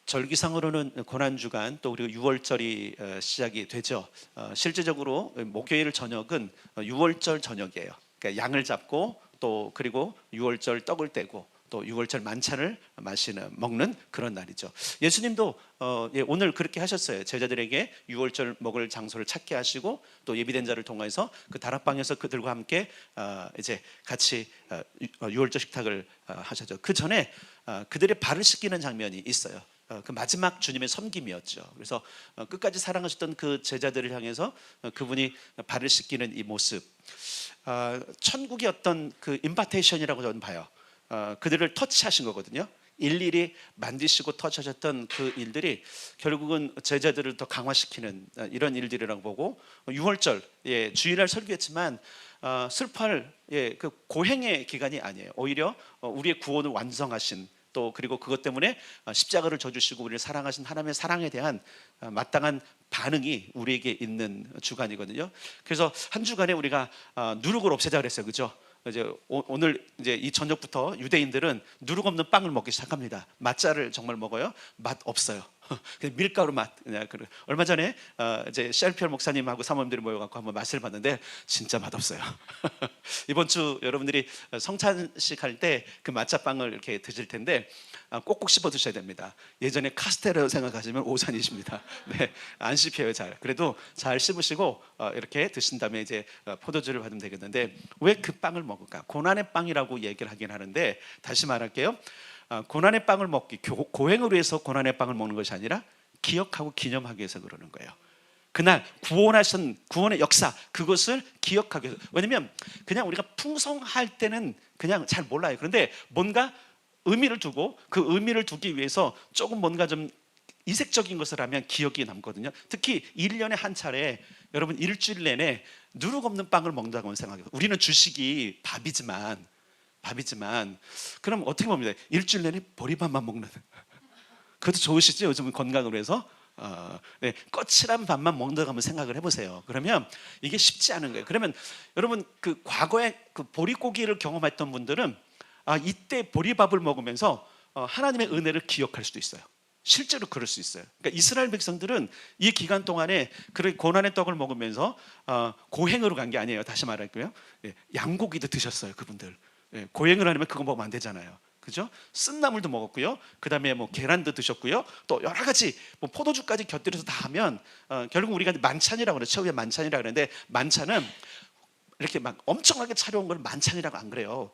절기상으로는 고난주간 또 그리고 유월절이 시작이 되죠. 실제적으로 목요일 저녁은 유월절 저녁이에요. 그러니까 양을 잡고 또 그리고 유월절 떡을 떼고 또 유월절 만찬을 먹는 그런 날이죠. 예수님도 오늘 그렇게 하셨어요. 제자들에게 유월절 먹을 장소를 찾게 하시고 또 예비된 자를 통해서 그 다락방에서 그들과 함께 이제 같이 유월절 식탁을 하셨죠. 그 전에 그들의 발을 씻기는 장면이 있어요. 그 마지막 주님의 섬김이었죠. 그래서 끝까지 사랑하셨던 그 제자들을 향해서 그분이 발을 씻기는 이 모습, 천국의 어떤 그 임파테이션이라고 저는 봐요. 그들을 터치하신 거거든요. 일일이 만지시고 터치하셨던 그 일들이 결국은 제자들을 더 강화시키는 이런 일들이라고 보고, 6월절 주일날 설교했지만 슬퍼할 그 고행의 기간이 아니에요. 오히려 우리의 구원을 완성하신, 또 그리고 그것 때문에 십자가를 져주시고 우리를 사랑하신 하나님의 사랑에 대한 마땅한 반응이 우리에게 있는 주간이거든요. 그래서 한 주간에 우리가 누룩을 없애자 그랬어요, 그죠? 이제 오늘 이제 이 저녁부터 유대인들은 누룩 없는 빵을 먹기 시작합니다. 맛자를 정말 먹어요. 맛 없어요. 그냥 밀가루 맛. 그냥 얼마 전에 이제 셀피얼 목사님하고 사모님들이 모여갖고 한번 맛을 봤는데 진짜 맛없어요. 이번 주 여러분들이 성찬식 할 때 그 맛자빵을 이렇게 드실 텐데 꼭꼭 씹어 드셔야 됩니다. 예전에 카스테라 생각하시면 오산이십니다. 네, 안 씹혀요 잘. 그래도 잘 씹으시고 이렇게 드신 다음에 이제 포도주를 받으면 되겠는데, 왜 그 빵을 먹을까? 고난의 빵이라고 얘기를 하긴 하는데, 다시 말할게요. 고난의 빵을 먹기, 고행을 위해서 고난의 빵을 먹는 것이 아니라 기억하고 기념하기 위해서 그러는 거예요. 그날 구원하신 구원의 역사, 그것을 기억하기 위해서. 왜냐면 그냥 우리가 풍성할 때는 그냥 잘 몰라요. 그런데 뭔가 의미를 두고, 그 의미를 두기 위해서 조금 뭔가 좀 이색적인 것을 하면 기억이 남거든요. 특히 1년에 한 차례 여러분 일주일 내내 누룩 없는 빵을 먹는다고 생각해요. 우리는 주식이 밥이지만 그럼 어떻게 봅니다. 일주일 내내 보리밥만 먹는, 그것도 좋으시죠? 요즘은 건강으로 해서 거칠한 밥만 먹는다고 한번 생각을 해보세요. 그러면 이게 쉽지 않은 거예요. 그러면 여러분 그 과거에 그 보릿고기를 경험했던 분들은 이때 보리밥을 먹으면서 하나님의 은혜를 기억할 수도 있어요. 실제로 그럴 수 있어요. 그러니까 이스라엘 백성들은 이 기간 동안에 그런 고난의 떡을 먹으면서 고행으로 간 게 아니에요. 다시 말할게요. 양고기도 드셨어요, 그분들. 고행을 하려면 그거 먹으면 안 되잖아요, 그죠? 쓴나물도 먹었고요. 그 다음에 뭐 계란도 드셨고요. 또 여러 가지 뭐 포도주까지 곁들여서 다 하면 결국 우리가 만찬이라고 그래요. 처음에 만찬이라고 그러는데, 만찬은 이렇게 막 엄청나게 차려온 걸 만찬이라고 안 그래요.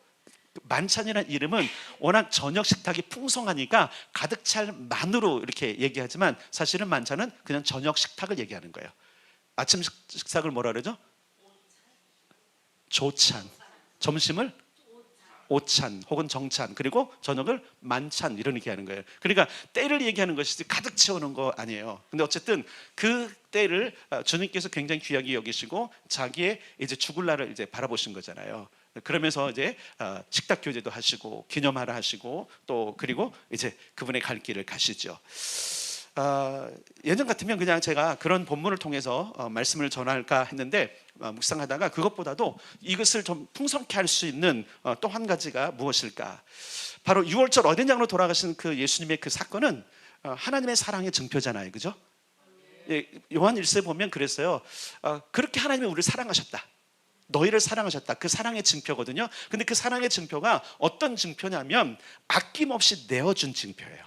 만찬이라는 이름은 워낙 저녁 식탁이 풍성하니까 가득 찰 만으로 이렇게 얘기하지만, 사실은 만찬은 그냥 저녁 식탁을 얘기하는 거예요. 아침 식탁을 뭐라 그러죠? 조찬. 점심을 오찬 혹은 정찬, 그리고 저녁을 만찬, 이렇게 하는 거예요. 그러니까 때를 얘기하는 것이지 가득 채우는 거 아니에요. 근데 어쨌든 그 때를 주님께서 굉장히 귀하게 여기시고 자기의 이제 죽을 날을 이제 바라보신 거잖아요. 그러면서 이제 식탁 교제도 하시고 기념하라 하시고, 또 그리고 이제 그분의 갈 길을 가시죠. 예전 같으면 그냥 제가 그런 본문을 통해서 말씀을 전할까 했는데, 묵상하다가 그것보다도 이것을 좀 풍성케 할 수 있는 또 한 가지가 무엇일까? 바로 6월절 어린 양으로 돌아가신 그 예수님의 그 사건은 하나님의 사랑의 증표잖아요, 그죠? 요한 1세 보면 그랬어요. 그렇게 하나님이 우리를 사랑하셨다, 너희를 사랑하셨다. 그 사랑의 증표거든요. 근데 그 사랑의 증표가 어떤 증표냐면 아낌없이 내어준 증표예요.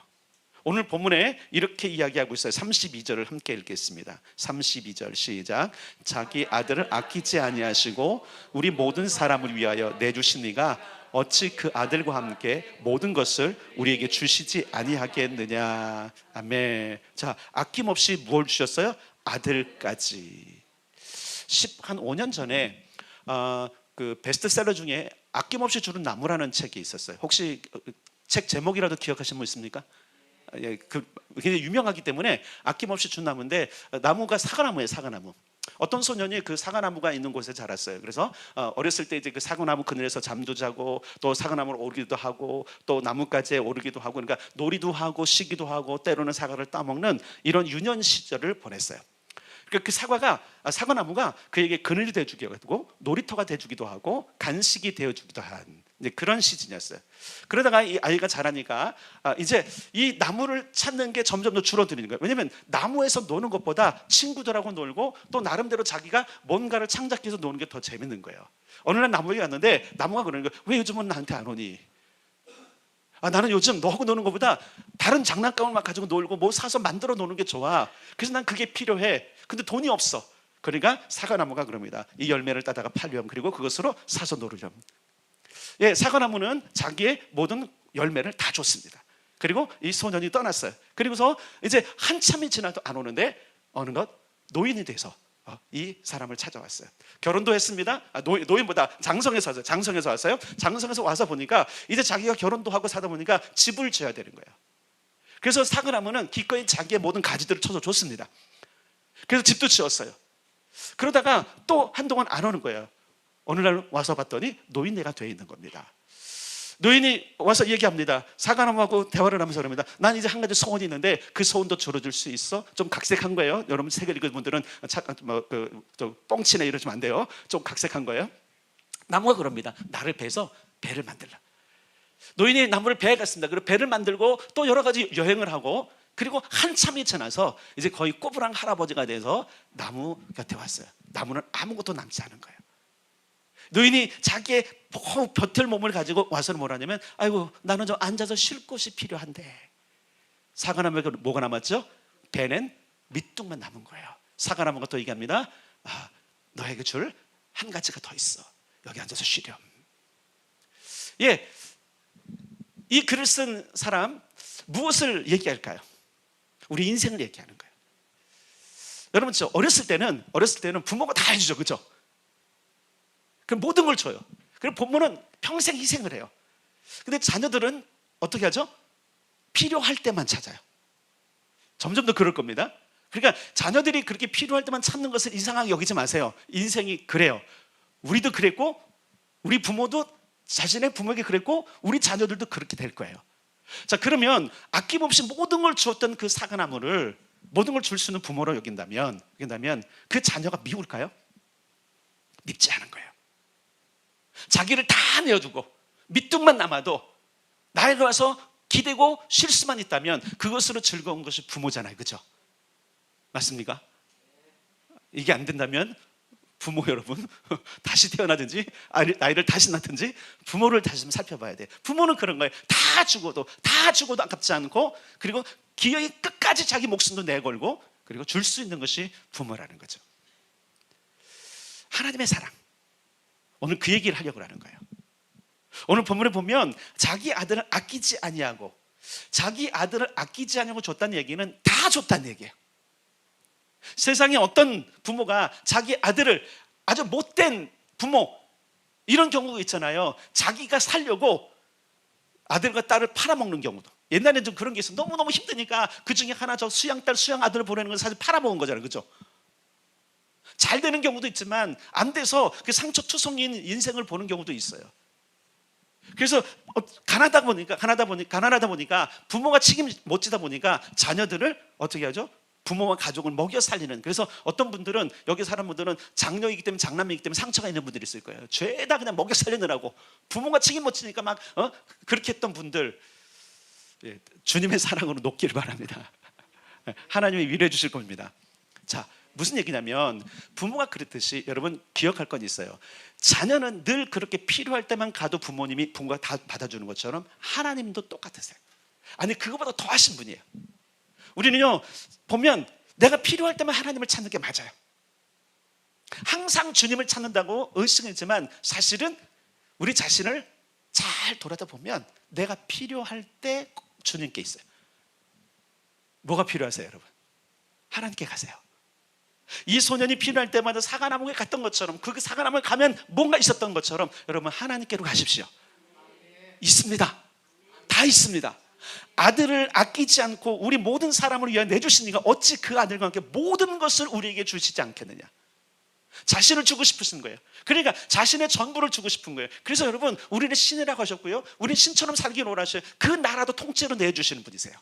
오늘 본문에 이렇게 이야기하고 있어요. 32절을 함께 읽겠습니다. 32절 시작. 자기 아들을 아끼지 아니하시고 우리 모든 사람을 위하여 내주신 이가 어찌 그 아들과 함께 모든 것을 우리에게 주시지 아니하겠느냐. 아멘. 자, 아낌없이 무엇을 주셨어요? 아들까지. 한 5년 전에 그 베스트셀러 중에 아낌없이 주는 나무라는 책이 있었어요. 혹시 책 제목이라도 기억하시는 분 있습니까? 굉장히 유명하기 때문에 아낌없이 준 나무인데, 나무가 사과나무예요. 사과나무. 어떤 소년이 그 사과나무가 있는 곳에 자랐어요. 그래서 어렸을 때 이제 그 사과나무 그늘에서 잠도 자고, 또 사과나무를 오르기도 하고, 또 나뭇가지에 오르기도 하고, 그러니까 놀이도 하고 쉬기도 하고, 때로는 사과를 따먹는 이런 유년 시절을 보냈어요. 그러니까 그 사과나무가 그에게 그늘이 되어주기도 하고, 놀이터가 되어주기도 하고, 간식이 되어주기도 한 이제 그런 시즌이었어요. 그러다가 이 아이가 자라니까 이제 이 나무를 찾는 게 점점 더 줄어드는 거예요. 왜냐하면 나무에서 노는 것보다 친구들하고 놀고 또 나름대로 자기가 뭔가를 창작해서 노는 게 더 재밌는 거예요. 어느 날 나무에 갔는데 나무가 그러는 거예요. 왜 요즘은 나한테 안 오니? 나는 요즘 너하고 노는 것보다 다른 장난감을 막 가지고 놀고 뭐 사서 만들어 노는 게 좋아. 그래서 난 그게 필요해. 근데 돈이 없어. 그러니까 사과나무가 그럽니다. 이 열매를 따다가 팔렴, 그리고 그것으로 사서 노르렴. 예, 사과나무는 자기의 모든 열매를 다 줬습니다. 그리고 이 소년이 떠났어요. 그리고서 이제 한참이 지나도 안 오는데 어느덧 노인이 돼서 이 사람을 찾아왔어요. 결혼도 했습니다. 노인보다 장성에서 왔어요. 장성에서 와서 보니까 이제 자기가 결혼도 하고 사다 보니까 집을 지어야 되는 거예요. 그래서 사과나무는 기꺼이 자기의 모든 가지들을 쳐서 줬습니다. 그래서 집도 지었어요. 그러다가 또 한동안 안 오는 거예요. 어느 날 와서 봤더니 노인네가 돼 있는 겁니다. 노인이 와서 얘기합니다. 사과나무하고 대화를 하면서 그럽니다. 난 이제 한 가지 소원이 있는데 그 소원도 들어줄 수 있어? 좀 각색한 거예요. 여러분 책 읽은 분들은 뻥치네 이러시면 안 돼요. 좀 각색한 거예요. 나무가 그럽니다. 나를 베서 배를 만들라. 노인이 나무를 배에 갔습니다. 그리고 배를 만들고 또 여러 가지 여행을 하고, 그리고 한참이 지나서 이제 거의 꼬부랑 할아버지가 돼서 나무 곁에 왔어요. 나무는 아무것도 남지 않은 거예요. 노인이 자기의 벼틀 몸을 가지고 와서는 뭐라냐면, 아이고 나는 좀 앉아서 쉴 곳이 필요한데. 사과나무에 뭐가 남았죠? 배는 밑둥만 남은 거예요. 사과나무가 또 얘기합니다. 너에게 줄 한 가지가 더 있어. 여기 앉아서 쉬렴. 예, 이 글을 쓴 사람 무엇을 얘기할까요? 우리 인생을 얘기하는 거예요. 여러분, 저 어렸을 때는 부모가 다 해주죠, 그렇죠? 그럼 모든 걸 줘요. 그리고 부모는 평생 희생을 해요. 근데 자녀들은 어떻게 하죠? 필요할 때만 찾아요. 점점 더 그럴 겁니다. 그러니까 자녀들이 그렇게 필요할 때만 찾는 것을 이상하게 여기지 마세요. 인생이 그래요. 우리도 그랬고, 우리 부모도 자신의 부모에게 그랬고, 우리 자녀들도 그렇게 될 거예요. 자, 그러면 아낌없이 모든 걸 주었던 그 사과나무를 모든 걸 줄 수 있는 부모로 여긴다면 그 자녀가 미울까요? 밉지 않은 거예요. 자기를 다 내어주고 밑둥만 남아도 나에게 와서 기대고 쉴 수만 있다면 그것으로 즐거운 것이 부모잖아요, 그렇죠? 맞습니까? 이게 안 된다면 부모 여러분 다시 태어나든지 아이를 다시 낳든지 부모를 다시 좀 살펴봐야 돼요. 부모는 그런 거예요. 다 죽어도 아깝지 않고, 그리고 기어이 끝까지 자기 목숨도 내걸고, 그리고 줄 수 있는 것이 부모라는 거죠. 하나님의 사랑, 오늘 그 얘기를 하려고 하는 거예요. 오늘 본문에 보면 자기 아들을 아끼지 아니하고 줬다는 얘기는 다 줬다는 얘기예요. 세상에 어떤 부모가 자기 아들을, 아주 못된 부모, 이런 경우가 있잖아요. 자기가 살려고 아들과 딸을 팔아먹는 경우도. 옛날에는 좀 그런 게 있어요. 너무너무 힘드니까 그 중에 하나, 저 수양딸 수양아들을 보내는 건 사실 팔아먹은 거잖아요, 그렇죠? 잘 되는 경우도 있지만 안 돼서 그 상처투성인 인생을 보는 경우도 있어요. 그래서 가난하다 보니까 부모가 책임 못 지다 보니까 자녀들을 어떻게 하죠? 부모와 가족을 먹여 살리는. 그래서 어떤 분들은, 여기 사는 분들은 장녀이기 때문에, 장남이기 때문에 상처가 있는 분들이 있을 거예요. 죄다 그냥 먹여 살리느라고 부모가 책임 못 지니까 막 그렇게 했던 분들, 주님의 사랑으로 녹기를 바랍니다. 하나님이 위로해 주실 겁니다. 자, 무슨 얘기냐면, 부모가 그랬듯이 여러분 기억할 건 있어요. 자녀는 늘 그렇게 필요할 때만 가도 부모가 다 받아주는 것처럼 하나님도 똑같으세요. 아니, 그거보다 더 하신 분이에요. 우리는요, 보면 내가 필요할 때만 하나님을 찾는 게 맞아요. 항상 주님을 찾는다고 의식했지만 사실은 우리 자신을 잘 돌아다보면 내가 필요할 때 주님께 있어요. 뭐가 필요하세요, 여러분? 하나님께 가세요. 이 소년이 필요할 때마다 사과나무에 갔던 것처럼, 그 사과나무에 가면 뭔가 있었던 것처럼 여러분 하나님께로 가십시오. 있습니다. 다 있습니다. 아들을 아끼지 않고 우리 모든 사람을 위하여 내주시니까 어찌 그 아들과 함께 모든 것을 우리에게 주시지 않겠느냐. 자신을 주고 싶으신 거예요. 그러니까 자신의 전부를 주고 싶은 거예요. 그래서 여러분, 우리는 신이라고 하셨고요, 우리는 신처럼 살기를 원하셔요. 그 나라도 통째로 내주시는 분이세요.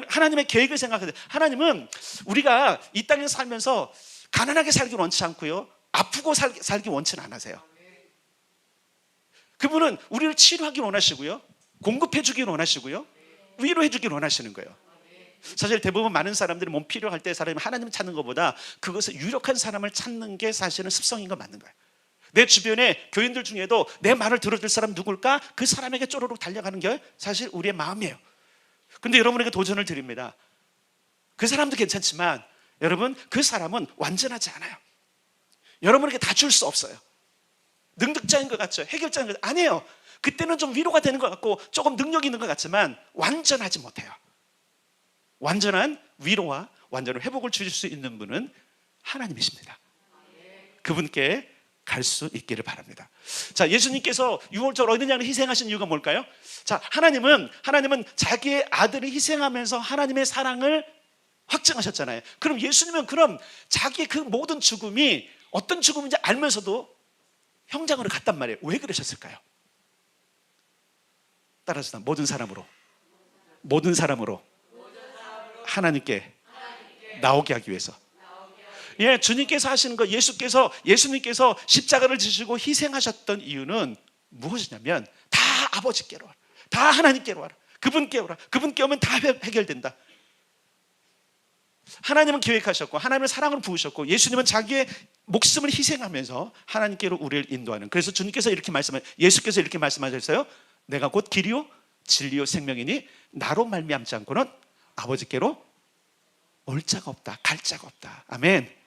하나님의 계획을 생각하세요. 하나님은 우리가 이 땅에 살면서 가난하게 살기 원치 않고요, 아프고 살기 원치는 않으세요. 그분은 우리를 치료하기 원하시고요, 공급해 주길 원하시고요, 위로해 주길 원하시는 거예요. 사실 대부분 많은 사람들이 몸 필요할 때 사람이 하나님을 찾는 것보다 그것을 유력한 사람을 찾는 게 사실은 습성인 거 맞는 거예요. 내 주변에 교인들 중에도 내 말을 들어줄 사람 누굴까? 그 사람에게 쪼르륵 달려가는 게 사실 우리의 마음이에요. 근데 여러분에게 도전을 드립니다. 그 사람도 괜찮지만 여러분, 그 사람은 완전하지 않아요. 여러분에게 다 줄 수 없어요. 능력자인 것 같죠? 해결자인 것 같죠? 아니에요. 그때는 좀 위로가 되는 것 같고 조금 능력이 있는 것 같지만 완전하지 못해요. 완전한 위로와 완전한 회복을 주실 수 있는 분은 하나님이십니다. 그분께 갈 수 있기를 바랍니다. 자, 예수님께서 유월절 어린 양을 희생하신 이유가 뭘까요? 자, 하나님은 자기의 아들을 희생하면서 하나님의 사랑을 확증하셨잖아요. 그럼 예수님은 자기의 그 모든 죽음이 어떤 죽음인지 알면서도 형장으로 갔단 말이에요. 왜 그러셨을까요? 따라서 모든 사람으로 하나님께 나오게 하기 위해서. 예, 주님께서 하시는 거, 예수님께서 십자가를 지시고 희생하셨던 이유는 무엇이냐면 다 아버지께로 와라, 다 하나님께로 와라, 그분께 오라, 그분께 오면 다 해결된다. 하나님은 계획하셨고 하나님은 사랑으로 부으셨고 예수님은 자기의 목숨을 희생하면서 하나님께로 우리를 인도하는. 그래서 예수께서 이렇게 말씀하셨어요. 내가 곧 길이요 진리요 생명이니 나로 말미암지 않고는 아버지께로 올 자가 없다, 갈 자가 없다. 아멘.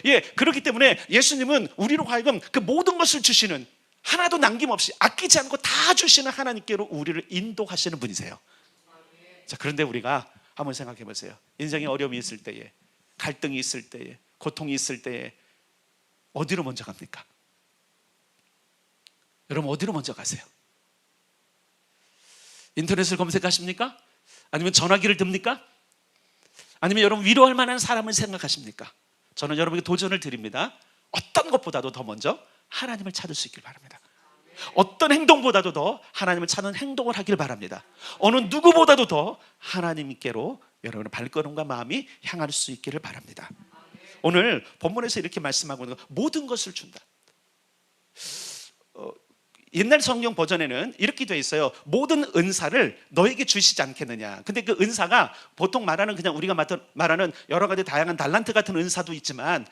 예, 그렇기 때문에 예수님은 우리로 하여금 그 모든 것을 주시는, 하나도 남김없이 아끼지 않고 다 주시는 하나님께로 우리를 인도하시는 분이세요. 자, 그런데 우리가 한번 생각해 보세요. 인생에 어려움이 있을 때에, 갈등이 있을 때에, 고통이 있을 때에 어디로 먼저 갑니까? 여러분, 어디로 먼저 가세요? 인터넷을 검색하십니까? 아니면 전화기를 듭니까? 아니면 여러분 위로할 만한 사람을 생각하십니까? 저는 여러분에게 도전을 드립니다. 어떤 것보다도 더 먼저 하나님을 찾을 수 있길 바랍니다. 어떤 행동보다도 더 하나님을 찾는 행동을 하길 바랍니다. 어느 누구보다도 더 하나님께로 여러분의 발걸음과 마음이 향할 수 있기를 바랍니다. 오늘 본문에서 이렇게 말씀하고 있는 거, 모든 것을 준다. 옛날 성경 버전에는 이렇게 되어 있어요. 모든 은사를 너에게 주시지 않겠느냐. 근데 그 은사가 보통 말하는, 그냥 우리가 말하는 여러 가지 다양한 달란트 같은 은사도 있지만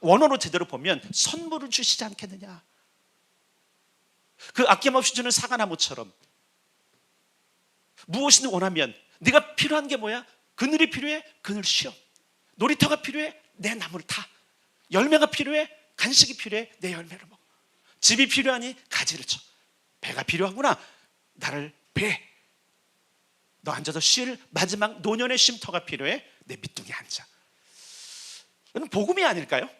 원어로 제대로 보면 선물을 주시지 않겠느냐. 그 아낌없이 주는 사과나무처럼 무엇이든 원하면, 네가 필요한 게 뭐야? 그늘이 필요해? 그늘 쉬어. 놀이터가 필요해? 내 나무를 타. 열매가 필요해? 간식이 필요해? 내 열매를 먹어. 집이 필요하니 가지를 쳐. 배가 필요하구나, 나를 배. 너 앉아서 쉴 마지막 노년의 쉼터가 필요해? 내 밑둥에 앉아. 이건 복음이 아닐까요?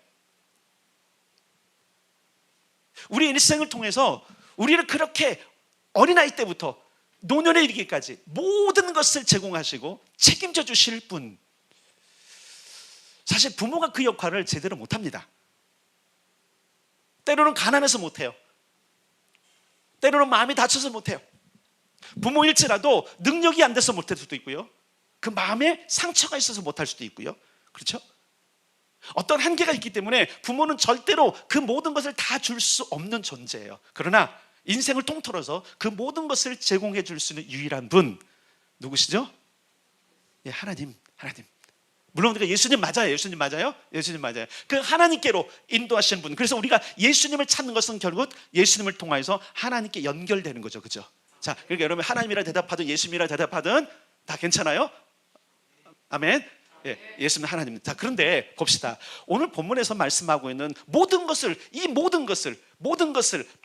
우리 일생을 통해서 우리를 그렇게 어린아이 때부터 노년에 이르기까지 모든 것을 제공하시고 책임져 주실 분. 사실 부모가 그 역할을 제대로 못합니다. 때로는 가난해서 못해요. 때로는 마음이 다쳐서 못해요. 부모일지라도 능력이 안 돼서 못할 수도 있고요, 그 마음에 상처가 있어서 못할 수도 있고요. 그렇죠? 어떤 한계가 있기 때문에 부모는 절대로 그 모든 것을 다 줄 수 없는 존재예요. 그러나 인생을 통틀어서 그 모든 것을 제공해 줄 수 있는 유일한 분, 누구시죠? 예, 하나님. 물론 우리가 예수님 맞아요. 그 하나님께로 인도하시는 분. 그래서 우리가 예수님을 찾는 것은 결국 예수님을 통해서 하나님께 연결되는 거죠. 그죠? 자, 그러니까 여러분, 하나님이라 대답하든 예수님이라 대답하든 다 괜찮아요? 아멘. 예, 예수님 하나님. 자, 그런데 봅시다. 오늘 본문에서 말씀하고 있는 모든 것을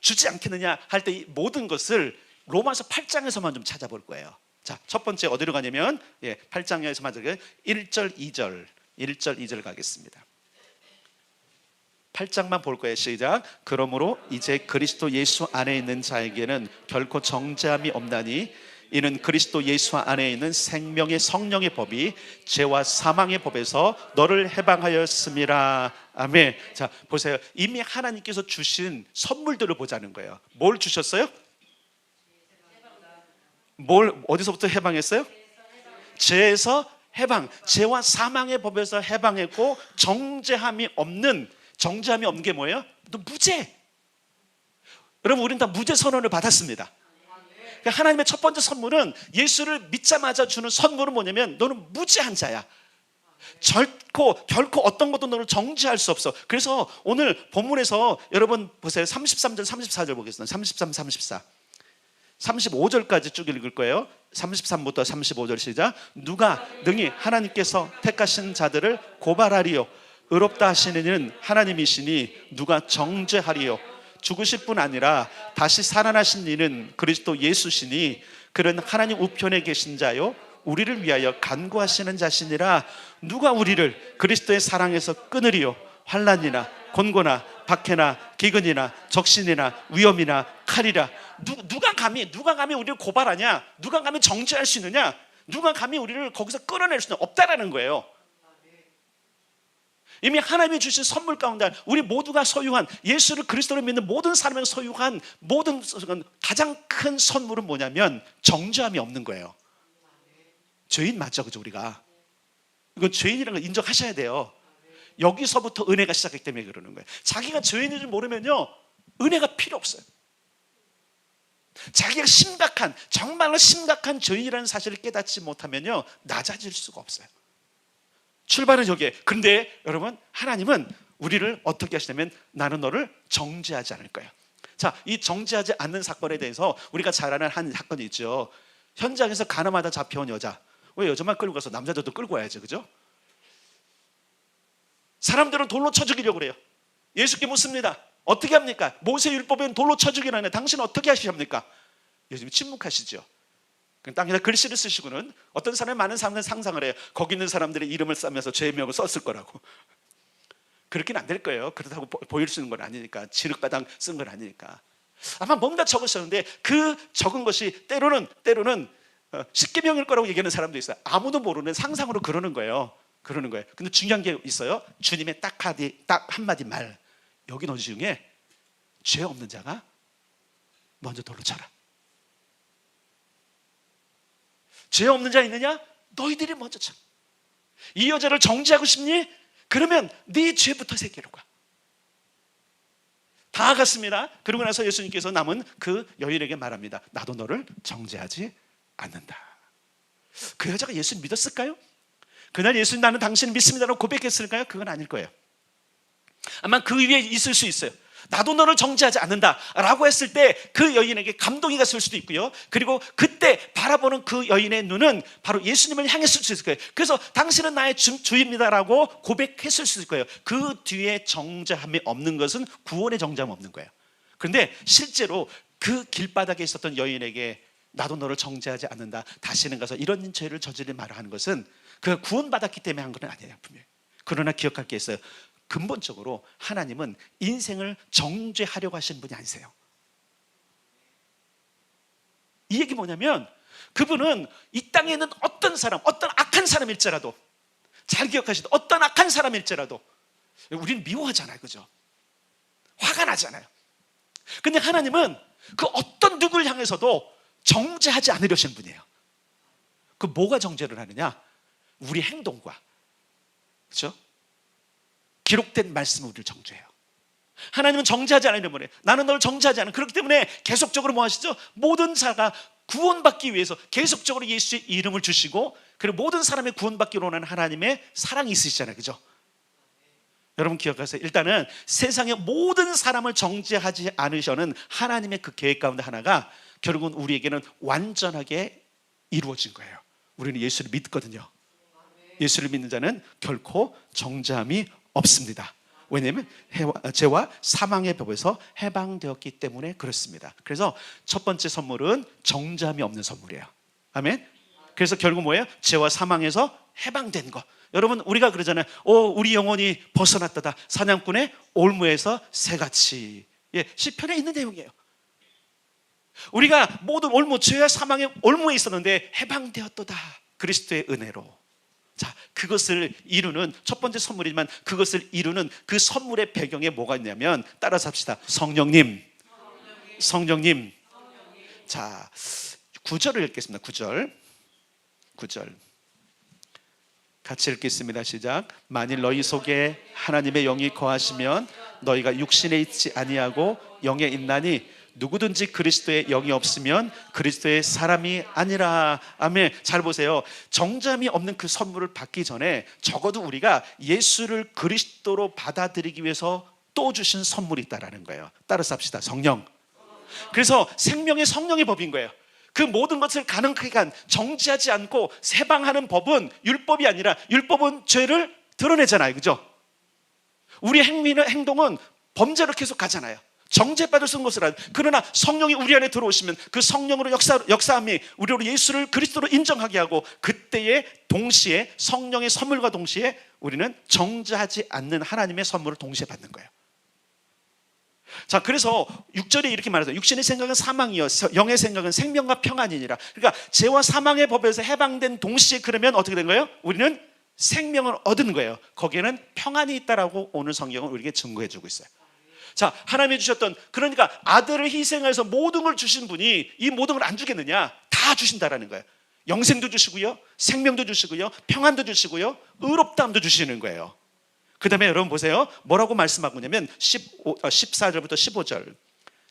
주지 않겠느냐 할 때, 이 모든 것을 로마서 8장에서만 좀 찾아볼 거예요. 자, 첫 번째 어디로 가냐면 8장에서 맞아요. 1절 2절 가겠습니다. 8장만 볼 거예요. 시작. 그러므로 이제 그리스도 예수 안에 있는 자에게는 결코 정죄함이 없나니 이는 그리스도 예수 안에 있는 생명의 성령의 법이 죄와 사망의 법에서 너를 해방하였음이라. 아멘. 자, 보세요. 이미 하나님께서 주신 선물들을 보자는 거예요. 뭘 주셨어요? 어디서부터 해방했어요? 죄에서 해방, 죄와 사망의 법에서 해방했고, 정죄함이 없는 게 뭐예요? 너 무죄. 여러분, 우리는 다 무죄 선언을 받았습니다. 그러니까 하나님의 첫 번째 선물은, 예수를 믿자마자 주는 선물은 뭐냐면 너는 무죄한 자야. 결코 어떤 것도 너를 정죄할 수 없어. 그래서 오늘 본문에서 여러분 보세요. 33절 34절 보겠습니다. 33, 34 35절까지 쭉 읽을 거예요. 33부터 35절 시작. 누가 능히 하나님께서 택하신 자들을 고발하리요? 의롭다 하시는 이는 하나님이시니 누가 정죄하리요? 죽으실 뿐 아니라 다시 살아나신 이는 그리스도 예수시니 그는 하나님 우편에 계신 자요 우리를 위하여 간구하시는 자시니라. 누가 우리를 그리스도의 사랑에서 끊으리요? 환난이나 곤고나 박해나 기근이나 적신이나 위험이나 칼이라. 누가 감히 우리를 고발하냐? 누가 감히 정죄할 수 있느냐? 누가 감히 우리를 거기서 끌어낼 수는 없다라는 거예요. 이미 하나님이 주신 선물 가운데 우리 모두가 소유한, 예수를 그리스도를 믿는 모든 사람이 소유한 모든 가장 큰 선물은 뭐냐면 정죄함이 없는 거예요. 죄인 맞죠, 그죠? 우리가 이건 죄인이라는 걸 인정하셔야 돼요. 여기서부터 은혜가 시작했기 때문에 그러는 거예요. 자기가 죄인인 줄 모르면요, 은혜가 필요 없어요. 자기가 정말로 심각한 죄인이라는 사실을 깨닫지 못하면요, 낮아질 수가 없어요. 출발은 여기에. 그런데 여러분, 하나님은 우리를 어떻게 하시냐면 나는 너를 정죄하지 않을 거예요. 자, 이 정죄하지 않는 사건에 대해서 우리가 잘 아는 한 사건이 있죠. 현장에서 가늠하다 잡혀온 여자. 왜 여자만 끌고 가서 남자들도 끌고 와야죠, 그죠? 사람들은 돌로 쳐 죽이려고 그래요. 예수께 묻습니다. 어떻게 합니까? 모세 율법에는 돌로 쳐 죽이라는데 당신은 어떻게 하시렵니까? 예수님이 침묵하시죠. 땅에다 글씨를 쓰시고는 어떤 사람이, 많은 사람들은 상상을 해요. 거기 있는 사람들의 이름을 싸면서 죄명을 썼을 거라고. 그렇게는 안 될 거예요. 그렇다고 보일 수 있는 건 아니니까. 지륵가당 쓴 건 아니니까. 아마 뭔가 적으셨는데 그 적은 것이 때로는 십계명일 거라고 얘기하는 사람도 있어요. 아무도 모르는 상상으로 그러는 거예요. 근데 중요한 게 있어요. 주님의 딱 한마디 말. 여기 너희 중에 죄 없는 자가 먼저 돌로 쳐라. 죄 없는 자 있느냐? 너희들이 먼저 쳐. 이 여자를 정죄하고 싶니? 그러면 네 죄부터 새끼로 가. 다 갔습니다. 그러고 나서 예수님께서 남은 그 여인에게 말합니다. 나도 너를 정죄하지 않는다. 그 여자가 예수를 믿었을까요? 그날 예수님 나는 당신을 믿습니다라고 고백했을까요? 그건 아닐 거예요. 아마 그 위에 있을 수 있어요. 나도 너를 정죄하지 않는다라고 했을 때 그 여인에게 감동이 갔을 수도 있고요. 그리고 그때 바라보는 그 여인의 눈은 바로 예수님을 향했을 수 있을 거예요. 그래서 당신은 나의 주입니다라고 고백했을 수 있을 거예요. 그 뒤에 정죄함이 없는 것은 구원의 정죄함이 없는 거예요. 그런데 실제로 그 길바닥에 있었던 여인에게 나도 너를 정죄하지 않는다, 다시는 가서 이런 죄를 저지르지 마라 하는 것은 그 구원받았기 때문에 한 건 아니에요, 분명히. 그러나 기억할 게 있어요. 근본적으로 하나님은 인생을 정죄하려고 하시는 분이 아니세요. 이 얘기 뭐냐면 그분은 이 땅에 있는 어떤 사람, 어떤 악한 사람일지라도, 잘 기억하시다, 어떤 악한 사람일지라도 우리는 미워하잖아요, 그죠? 화가 나잖아요. 근데 하나님은 그 어떤 누구를 향해서도 정죄하지 않으려시는 분이에요. 그 뭐가 정죄를 하느냐? 우리 행동과, 그렇죠? 기록된 말씀을 우리를 정죄해요. 하나님은 정죄하지 않으려는 분이에요. 나는 너를 정죄하지 않아. 그렇기 때문에 계속적으로 뭐 하시죠? 모든 자가 구원받기 위해서 계속적으로 예수의 이름을 주시고, 그리고 모든 사람의 구원받기로 원하는 하나님의 사랑이 있으시잖아요, 그죠? 여러분 기억하세요. 일단은 세상의 모든 사람을 정죄하지 않으셔는 하나님의 그 계획 가운데 하나가 결국은 우리에게는 완전하게 이루어진 거예요. 우리는 예수를 믿거든요. 예수를 믿는 자는 결코 정죄함이 없습니다. 왜냐하면 죄와 사망의 법에서 해방되었기 때문에 그렇습니다. 그래서 첫 번째 선물은 정죄함이 없는 선물이에요. 아멘. 그래서 결국 뭐예요? 죄와 사망에서 해방된 것. 여러분 우리가 그러잖아요. 우리 영혼이 벗어났다. 사냥꾼의 올무에서 새같이. 시편에 있는 내용이에요. 우리가 모든 올무, 죄와 사망의 올무에 있었는데 해방되었도다, 그리스도의 은혜로. 자, 그것을 이루는 첫 번째 선물이지만 그것을 이루는 그 선물의 배경에 뭐가 있냐면, 따라서 합시다. 성령님. 자, 9절을 읽겠습니다. 9절 같이 읽겠습니다. 시작. 만일 너희 속에 하나님의 영이 거하시면 너희가 육신에 있지 아니하고 영에 있나니 누구든지 그리스도의 영이 없으면 그리스도의 사람이 아니라. 아멘. 잘 보세요. 정잠이 없는 그 선물을 받기 전에 적어도 우리가 예수를 그리스도로 받아들이기 위해서 또 주신 선물이 있다라는 거예요. 따라서 합시다. 성령. 그래서 생명의 성령의 법인 거예요. 그 모든 것을 가능하게 한, 정지하지 않고 세방하는 법은 율법이 아니라, 율법은 죄를 드러내잖아요. 그죠? 우리 행동은 범죄로 계속 가잖아요. 정죄받을 수 있는 것을 안. 그러나 성령이 우리 안에 들어오시면 그 성령으로 역사함이 우리로 예수를 그리스도로 인정하게 하고, 그때에 동시에 성령의 선물과 동시에 우리는 정죄하지 않는 하나님의 선물을 동시에 받는 거예요. 자, 그래서 6절에 이렇게 말하죠. 육신의 생각은 사망이요 영의 생각은 생명과 평안이니라. 그러니까 죄와 사망의 법에서 해방된 동시에 그러면 어떻게 된 거예요? 우리는 생명을 얻은 거예요. 거기에는 평안이 있다라고 오늘 성경은 우리에게 증거해 주고 있어요. 자, 하나님이 주셨던, 그러니까 아들을 희생해서 모든 걸 주신 분이 이 모든 걸 안 주겠느냐? 다 주신다라는 거예요. 영생도 주시고요, 생명도 주시고요, 평안도 주시고요, 의롭다함도 주시는 거예요. 그 다음에 여러분 보세요. 뭐라고 말씀하고 있냐면 14절부터 15절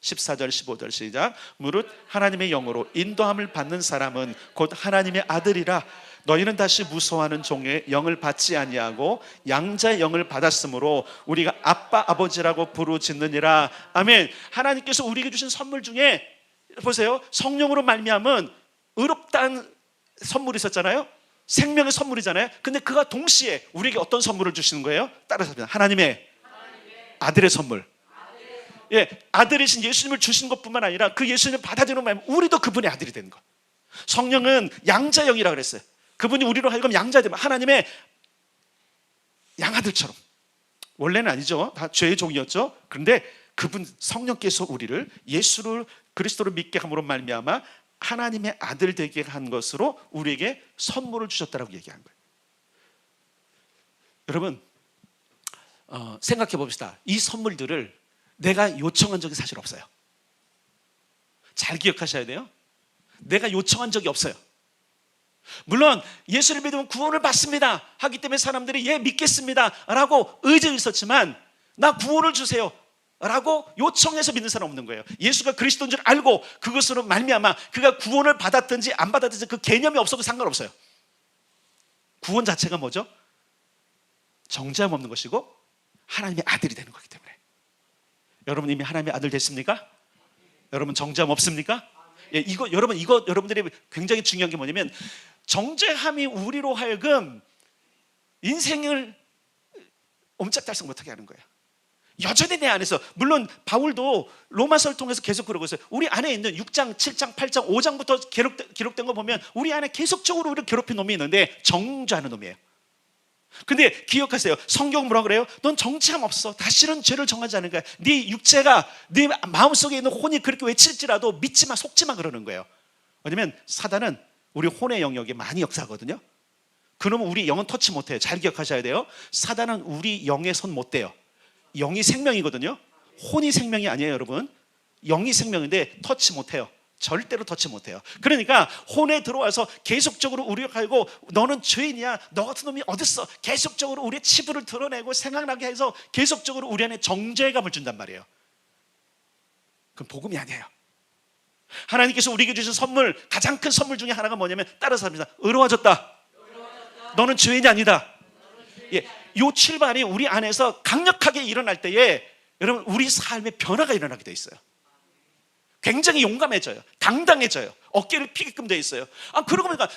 14절 15절 시작. 무릇 하나님의 영으로 인도함을 받는 사람은 곧 하나님의 아들이라. 너희는 다시 무서워하는 종의 영을 받지 아니하고 양자의 영을 받았으므로 우리가 아빠 아버지라고 부르짖느니라. 아멘. 하나님께서 우리에게 주신 선물 중에 보세요, 성령으로 말미암은 의롭다는 선물이 있었잖아요. 생명의 선물이잖아요. 근데 그가 동시에 우리에게 어떤 선물을 주시는 거예요? 따라서 하나님의 아들의 선물. 예, 아들이신 예수님을 주신 것뿐만 아니라 그 예수님을 받아들이는 마음, 우리도 그분의 아들이 되는 거. 성령은 양자영이라고 그랬어요. 그분이 우리로 하여금 양자되면 하나님의 양아들처럼. 원래는 아니죠. 다 죄의 종이었죠. 그런데 그분 성령께서 우리를 예수를 그리스도를 믿게 함으로 말미암아 하나님의 아들 되게 한 것으로 우리에게 선물을 주셨다라고 얘기한 거예요. 여러분, 생각해 봅시다. 이 선물들을 내가 요청한 적이 사실 없어요. 잘 기억하셔야 돼요. 내가 요청한 적이 없어요. 물론 예수를 믿으면 구원을 받습니다 하기 때문에 사람들이 예 믿겠습니다 라고 의지가 있었지만, 나 구원을 주세요 라고 요청해서 믿는 사람 없는 거예요. 예수가 그리스도인 줄 알고 그것으로 말미암아 그가 구원을 받았든지 안 받았든지 그 개념이 없어도 상관없어요. 구원 자체가 뭐죠? 정죄함 없는 것이고 하나님의 아들이 되는 거기 때문에. 여러분 이미 하나님의 아들 됐습니까? 여러분 정죄함 없습니까? 예, 이거 여러분들이 굉장히 중요한 게 뭐냐면, 정죄함이 우리로 하여금 인생을 옴짝달싹 못하게 하는 거예요. 여전히 내 안에서, 물론 바울도 로마서를 통해서 계속 그러고 있어요. 우리 안에 있는 6장, 7장, 8장, 5장부터 기록된 거 보면 우리 안에 계속적으로 우리를 괴롭힌 놈이 있는데 정죄하는 놈이에요. 근데 기억하세요. 성경은 뭐라 그래요? 넌 정죄함 없어. 다시는 죄를 정하지 않은 거야. 네 육체가, 네 마음속에 있는 혼이 그렇게 외칠지라도 믿지마, 속지마 그러는 거예요. 왜냐면 사단은 우리 혼의 영역에 많이 역사하거든요. 그러면 우리 영은 터치 못해요. 잘 기억하셔야 돼요. 사단은 우리 영에 손 못 대요. 영이 생명이거든요. 혼이 생명이 아니에요, 여러분. 영이 생명인데 터치 못해요. 절대로 터치 못해요. 그러니까 혼에 들어와서 계속적으로 우리가 갈고, 너는 죄인이야, 너 같은 놈이 어딨어, 계속적으로 우리의 치부를 드러내고 생각나게 해서 계속적으로 우리 안에 정죄감을 준단 말이에요. 그건 복음이 아니에요. 하나님께서 우리에게 주신 선물, 가장 큰 선물 중에 하나가 뭐냐면, 따라서 합니다. 의로워졌다. 너는 죄인이 아니다. 예, 요 출발이 우리 안에서 강력하게 일어날 때에 여러분 우리 삶에 변화가 일어나게 돼 있어요. 굉장히 용감해져요. 당당해져요. 어깨를 피게끔 돼 있어요. 그러고 보니까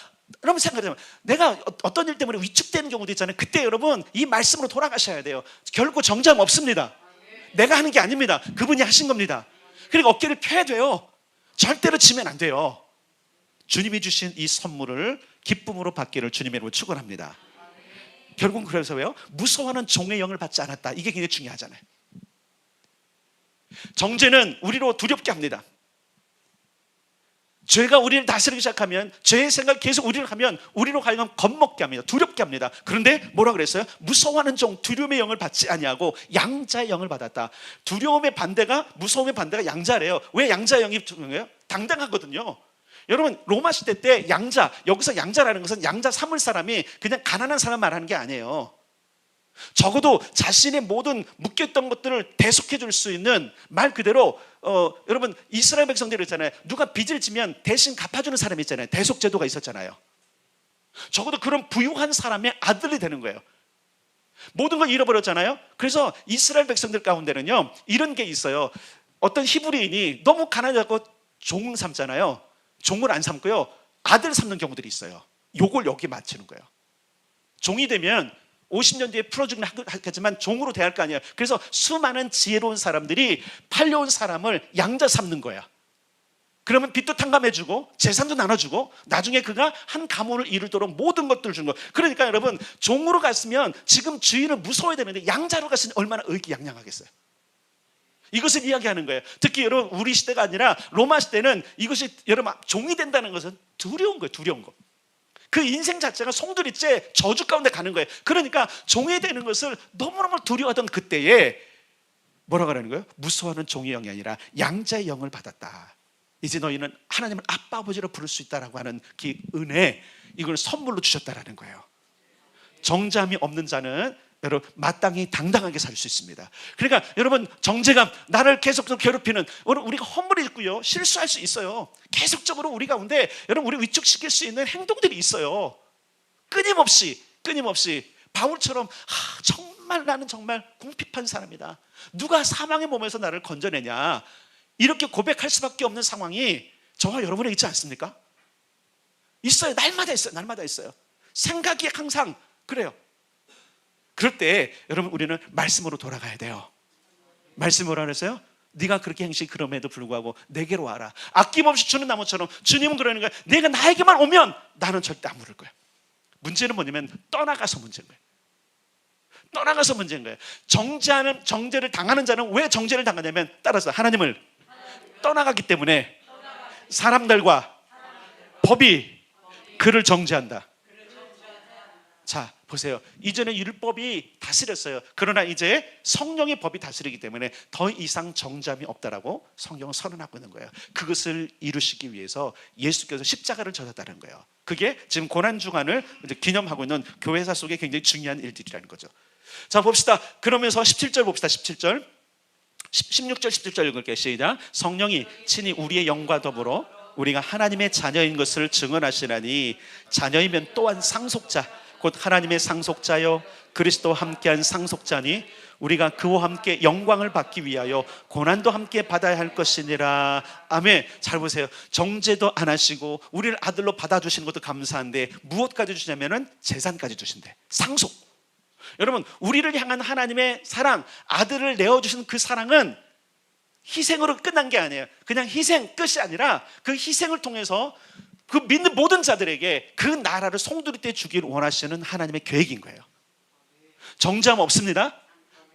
여러분 생각하자면, 내가 어떤 일 때문에 위축되는 경우도 있잖아요. 그때 여러분 이 말씀으로 돌아가셔야 돼요. 결코 정죄함 없습니다. 내가 하는 게 아닙니다. 그분이 하신 겁니다. 그리고 어깨를 펴야 돼요. 절대로 지면 안 돼요. 주님이 주신 이 선물을 기쁨으로 받기를 주님의 이름으로 축원합니다. 결국은 그래서 왜요? 무서워하는 종의 영을 받지 않았다. 이게 굉장히 중요하잖아요. 정죄는 우리로 두렵게 합니다. 죄가 우리를 다스리기 시작하면, 죄의 생각이 계속 우리를 하면 우리로 하여금 겁먹게 합니다. 두렵게 합니다. 그런데 뭐라 그랬어요? 무서워하는 종, 두려움의 영을 받지 아니하고 양자의 영을 받았다. 두려움의 반대가, 무서움의 반대가 양자래요. 왜 양자의 영이 중요해요? 당당하거든요. 여러분 로마 시대 때 양자, 여기서 양자라는 것은 양자 삼을 사람이 그냥 가난한 사람 말하는 게 아니에요. 적어도 자신의 모든 묶였던 것들을 대속해 줄 수 있는, 말 그대로 여러분 이스라엘 백성들 있잖아요. 누가 빚을 지면 대신 갚아주는 사람이 있잖아요. 대속 제도가 있었잖아요. 적어도 그런 부유한 사람의 아들이 되는 거예요. 모든 걸 잃어버렸잖아요. 그래서 이스라엘 백성들 가운데는요 이런 게 있어요. 어떤 히브리인이 너무 가난해갖고 종 삼잖아요. 종을 안 삼고요 아들 삼는 경우들이 있어요. 요걸 여기 맞추는 거예요. 종이 되면 50년 뒤에 풀어주긴 하겠지만 종으로 대할 거 아니에요. 그래서 수많은 지혜로운 사람들이 팔려온 사람을 양자 삼는 거야. 그러면 빚도 탕감해주고 재산도 나눠주고 나중에 그가 한 가문을 이루도록 모든 것들을 주는 거예요. 그러니까 여러분 종으로 갔으면 지금 주인을 무서워야 되는데 양자로 갔으니 얼마나 의기양양하겠어요. 이것을 이야기하는 거예요. 특히 여러분 우리 시대가 아니라 로마 시대는 이것이 여러분 종이 된다는 것은 두려운 거예요. 두려운 거. 그 인생 자체가 송두리째 저주 가운데 가는 거예요. 그러니까 종이 되는 것을 너무너무 두려워하던 그때에 뭐라고 하는 거예요? 무서워하는 종의 영이 아니라 양자의 영을 받았다. 이제 너희는 하나님을 아빠 아버지로 부를 수 있다라고 하는 그 은혜, 이걸 선물로 주셨다라는 거예요. 정잠이 없는 자는 여러분 마땅히 당당하게 살 수 있습니다. 그러니까 여러분 정죄감, 나를 계속적으로 괴롭히는, 우리가 허물이 있고요 실수할 수 있어요. 계속적으로 우리 가운데 여러분 우리 위축시킬 수 있는 행동들이 있어요. 끊임없이 바울처럼 정말 나는 정말 궁핍한 사람이다. 누가 사망의 몸에서 나를 건져내냐, 이렇게 고백할 수밖에 없는 상황이 저와 여러분에 있지 않습니까? 있어요. 날마다 있어요. 생각이 항상 그래요. 그럴 때 여러분 우리는 말씀으로 돌아가야 돼요. 말씀이 뭐라 그랬어요? 네가 그렇게 행시 그럼에도 불구하고 내게로 와라. 아낌없이 주는 나무처럼. 주님은 그러는 거예요. 내가 나에게만 오면 나는 절대 안 물을 거야. 문제는 뭐냐면 떠나가서 문제인 거예요. 떠나가서 문제인 거예요. 정죄를 당하는 자는 왜 정죄를 당하냐면 따라서 하나님을 떠나가기 때문에 사람들과 법이 그를 정죄한다. 자 보세요. 이전에 율법이 다스렸어요. 그러나 이제 성령의 법이 다스리기 때문에 더 이상 정죄함이 없다라고 성경은 선언하고 있는 거예요. 그것을 이루시기 위해서 예수께서 십자가를 져셨다는 거예요. 그게 지금 고난주간을 기념하고 있는 교회사 속에 굉장히 중요한 일들이라는 거죠. 자 봅시다. 그러면서 17절 봅시다. 17절 16절 17절 읽을게요. 시작. 성령이 친히 우리의 영과 더불어 우리가 하나님의 자녀인 것을 증언하시나니 자녀이면 또한 상속자 곧 하나님의 상속자여 그리스도와 함께한 상속자니 우리가 그와 함께 영광을 받기 위하여 고난도 함께 받아야 할 것이니라. 아멘. 잘 보세요. 정죄도 안 하시고 우리를 아들로 받아주시는 것도 감사한데 무엇까지 주시냐면은 재산까지 주신대. 상속. 여러분 우리를 향한 하나님의 사랑, 아들을 내어주신 그 사랑은 희생으로 끝난 게 아니에요. 그냥 희생 끝이 아니라 그 희생을 통해서 그 믿는 모든 자들에게 그 나라를 송두리째 주기를 원하시는 하나님의 계획인 거예요. 정죄함 없습니다.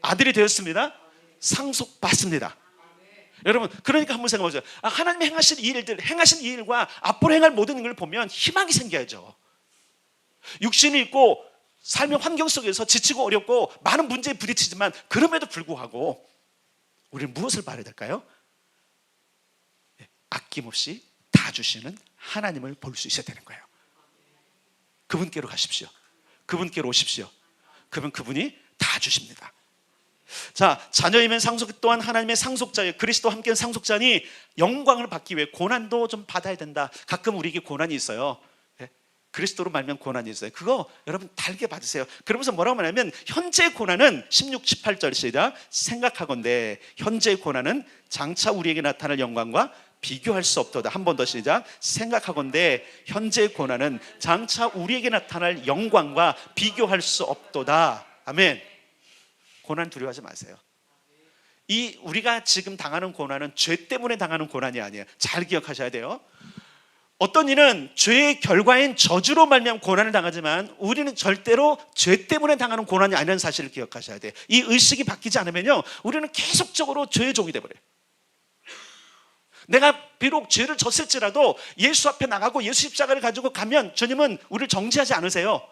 아들이 되었습니다. 상속받습니다. 여러분 그러니까 한번 생각해 보세요. 하나님이 행하신 이 일과 앞으로 행할 모든 일을 보면 희망이 생겨야죠. 육신이 있고 삶의 환경 속에서 지치고 어렵고 많은 문제에 부딪히지만 그럼에도 불구하고 우리는 무엇을 바라야 될까요? 아낌없이 다 주시는 하나님을 볼 수 있어야 되는 거예요. 그분께로 가십시오. 그분께로 오십시오. 그러면 그분이 다 주십니다. 자, 자녀이면 상속 또한 하나님의 상속자예요. 그리스도와 함께한 상속자니 영광을 받기 위해 고난도 좀 받아야 된다. 가끔 우리에게 고난이 있어요. 그리스도로 말면 고난이 있어요. 그거 여러분 달게 받으세요. 그러면서 뭐라고 말하냐면 현재의 고난은 16, 18절 시작. 생각하건대 현재의 고난은 장차 우리에게 나타날 영광과 비교할 수 없도다. 한 번 더 시작. 생각하건대 현재의 고난은 장차 우리에게 나타날 영광과 비교할 수 없도다. 아멘. 고난 두려워하지 마세요. 이 우리가 지금 당하는 고난은 죄 때문에 당하는 고난이 아니에요. 잘 기억하셔야 돼요. 어떤 이는 죄의 결과인 저주로 말미암아 고난을 당하지만 우리는 절대로 죄 때문에 당하는 고난이 아니라는 사실을 기억하셔야 돼요. 이 의식이 바뀌지 않으면요 우리는 계속적으로 죄의 종이 돼버려요. 내가 비록 죄를 졌을지라도 예수 앞에 나가고 예수 십자가를 가지고 가면 주님은 우리를 정죄하지 않으세요.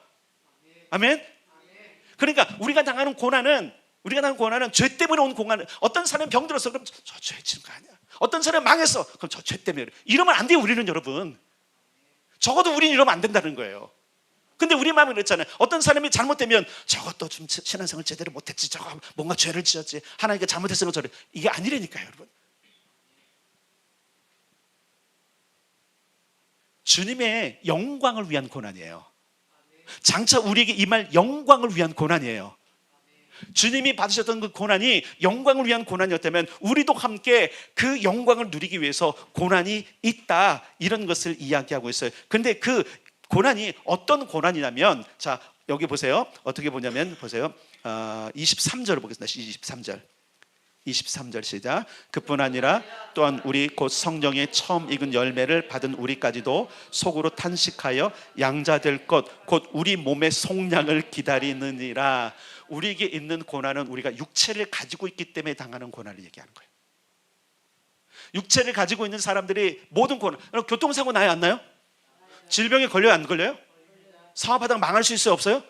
아멘. 그러니까 우리가 당하는 고난은 죄 때문에 온 고난. 어떤 사람이 병들었어. 그럼 저 죄 지은 거 아니야. 어떤 사람이 망했어. 그럼 저 죄 때문에. 이러면 안 돼요. 우리는 여러분. 적어도 우리는 이러면 안 된다는 거예요. 근데 우리 마음이 그렇잖아요. 어떤 사람이 잘못되면 저것도 좀 신앙생활 제대로 못했지, 저거 뭔가 죄를 지었지, 하나님께 잘못했으면 저래. 이게 아니라니까요, 여러분. 주님의 영광을 위한 고난이에요. 장차 우리에게 임할 영광을 위한 고난이에요. 주님이 받으셨던 그 고난이 영광을 위한 고난이었다면 우리도 함께 그 영광을 누리기 위해서 고난이 있다, 이런 것을 이야기하고 있어요. 근데 그 고난이 어떤 고난이냐면, 자 여기 보세요. 어떻게 보냐면 보세요. 23절을 보겠습니다. 23절 시작. 그뿐 아니라 또한 우리 곧 성령의 처음 익은 열매를 받은 우리까지도 속으로 탄식하여 양자될 것 곧 우리 몸의 속량을 기다리느니라. 우리에게 있는 고난은 우리가 육체를 가지고 있기 때문에 당하는 고난을 얘기하는 거예요. 육체를 가지고 있는 사람들이 모든 고난, 교통사고 나요 안 나요? 질병에 걸려요 안 걸려요? 사업하다가 망할 수 있어요 없어요?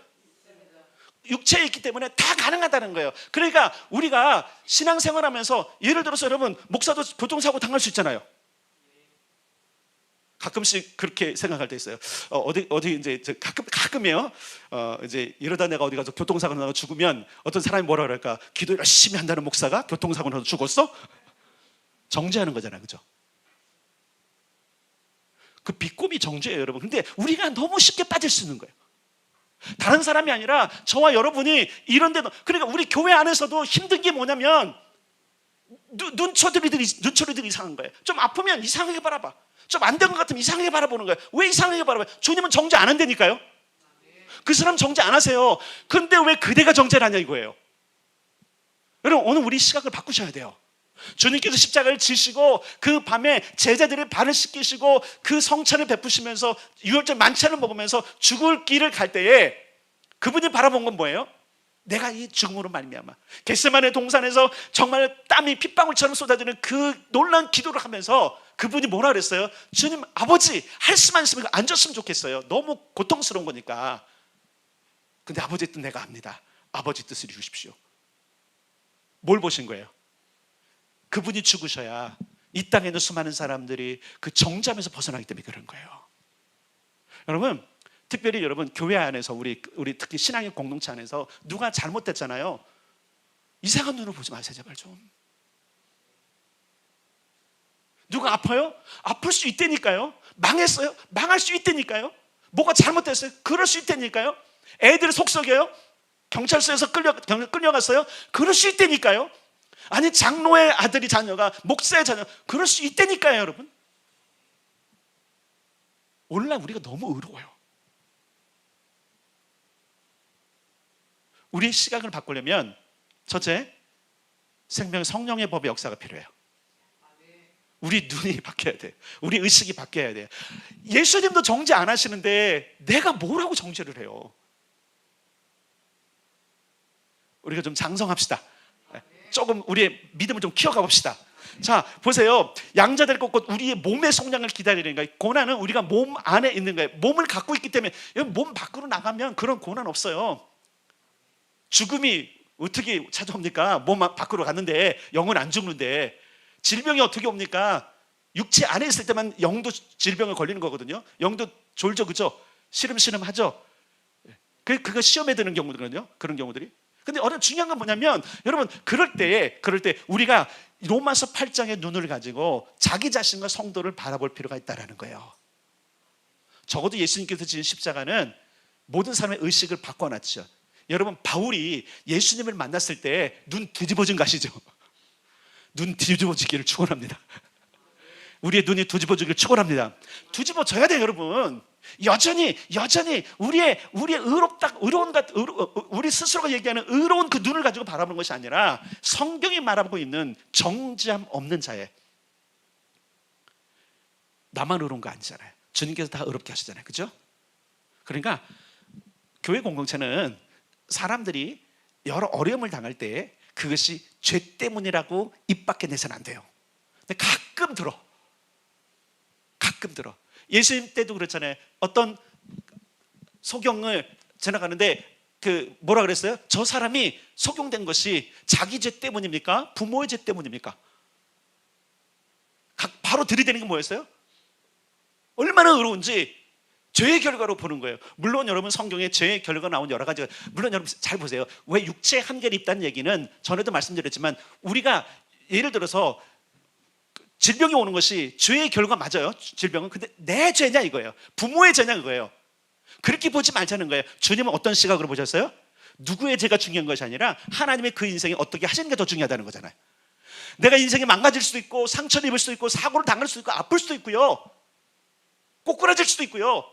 육체에 있기 때문에 다 가능하다는 거예요. 그러니까 우리가 신앙생활하면서 예를 들어서 여러분, 목사도 교통사고 당할 수 있잖아요. 가끔씩 그렇게 생각할 때 있어요. 어디 이제 가끔이요. 이제 이러다 내가 어디 가서 교통사고 나서 죽으면 어떤 사람이 뭐라 그럴까? 기도 열심히 한다는 목사가 교통사고 나서 죽었어? 정죄하는 거잖아요, 그죠? 그 비꼬미 정죄예요, 여러분. 근데 우리가 너무 쉽게 빠질 수 있는 거예요. 다른 사람이 아니라 저와 여러분이 이런 데도, 그러니까 우리 교회 안에서도 힘든 게 뭐냐면 눈초리들이 이상한 거예요. 좀 아프면 이상하게 바라봐. 좀 안 된 것 같으면 이상하게 바라보는 거예요. 왜 이상하게 바라봐요? 주님은 정죄 안 한다니까요. 그 사람 정죄 안 하세요. 근데 왜 그대가 정죄를 하냐 이거예요. 여러분, 오늘 우리 시각을 바꾸셔야 돼요. 주님께서 십자가를 지시고 그 밤에 제자들의 발을 씻기시고 그 성찬을 베푸시면서 유월절 만찬을 먹으면서 죽을 길을 갈 때에 그분이 바라본 건 뭐예요? 내가 이 죽음으로 말미암아 겟세마네 동산에서 정말 땀이 핏방울처럼 쏟아지는 그 놀라운 기도를 하면서 그분이 뭐라 그랬어요? 주님, 아버지 할 수만 있으면 안 줬으면 좋겠어요. 너무 고통스러운 거니까. 근데 아버지 뜻 내가 압니다. 아버지 뜻을 이루십시오. 뭘 보신 거예요? 그분이 죽으셔야 이 땅에 있는 수많은 사람들이 그 정죄함에서 벗어나기 때문에 그런 거예요. 여러분, 특별히 여러분 교회 안에서 우리 특히 신앙의 공동체 안에서 누가 잘못됐잖아요. 이상한 눈으로 보지 마세요, 제발 좀. 누가 아파요? 아플 수 있다니까요. 망했어요? 망할 수 있다니까요. 뭐가 잘못됐어요? 그럴 수 있다니까요. 애들이 속썩여요? 경찰서에서 끌려갔어요? 그럴 수 있다니까요. 아니 장로의 아들이 자녀가 목사의 자녀, 그럴 수 있다니까요, 여러분. 오늘날 우리가 너무 의로워요. 우리의 시각을 바꾸려면 첫째, 생명 성령의 법의 역사가 필요해요. 우리 눈이 바뀌어야 돼요. 우리 의식이 바뀌어야 돼요. 예수님도 정죄 안 하시는데 내가 뭐라고 정죄를 해요? 우리가 좀 장성합시다. 조금 우리의 믿음을 좀 키워가 봅시다. 자, 보세요. 양자될 것 곧 우리의 몸의 속량을 기다리는 거예요. 고난은 우리가 몸 안에 있는 거예요. 몸을 갖고 있기 때문에 몸 밖으로 나가면 그런 고난 없어요. 죽음이 어떻게 찾아옵니까? 몸 밖으로 갔는데 영은 안 죽는데. 질병이 어떻게 옵니까? 육체 안에 있을 때만 영도 질병에 걸리는 거거든요. 영도 졸죠, 그죠? 시름시름하죠. 그거 시험에 드는 경우들은요. 그런 경우들이. 근데 중요한 건 뭐냐면 여러분, 그럴 때 우리가 로마서 8장의 눈을 가지고 자기 자신과 성도를 바라볼 필요가 있다는 거예요. 적어도 예수님께서 지은 십자가는 모든 사람의 의식을 바꿔놨죠. 여러분, 바울이 예수님을 만났을 때 눈 뒤집어진 거 아시죠? 눈 뒤집어지기를 축원합니다. 우리의 눈이 뒤집어지기를 축원합니다. 뒤집어져야 돼요, 여러분. 여전히 우리의 우리 스스로가 얘기하는 의로운 그 눈을 가지고 바라보는 것이 아니라 성경이 말하고 있는 정죄함 없는 자의, 나만 의로운 거 아니잖아요. 주님께서 다 의롭게 하시잖아요, 그죠? 그러니까 교회 공동체는 사람들이 여러 어려움을 당할 때 그것이 죄 때문이라고 입 밖에 내서는 안 돼요. 근데 가끔 들어. 예수님 때도 그렇잖아요. 어떤 소경을 지나가는데 뭐라 그랬어요? 저 사람이 소경된 것이 자기 죄 때문입니까? 부모의 죄 때문입니까? 바로 들이대는 게 뭐였어요? 얼마나 의로운지. 죄의 결과로 보는 거예요. 물론 여러분 성경에 죄의 결과가 나온 여러 가지가, 물론 여러분 잘 보세요. 왜 육체의 한계를 입다는 얘기는 전에도 말씀드렸지만, 우리가 예를 들어서 질병이 오는 것이 죄의 결과 맞아요. 질병은. 근데 내 죄냐 이거예요. 부모의 죄냐 이거예요. 그렇게 보지 말자는 거예요. 주님은 어떤 시각으로 보셨어요? 누구의 죄가 중요한 것이 아니라 하나님의 그 인생에 어떻게 하시는 게 더 중요하다는 거잖아요. 내가 인생이 망가질 수도 있고, 상처를 입을 수도 있고, 사고를 당할 수도 있고, 아플 수도 있고요, 꼬꾸라질 수도 있고요,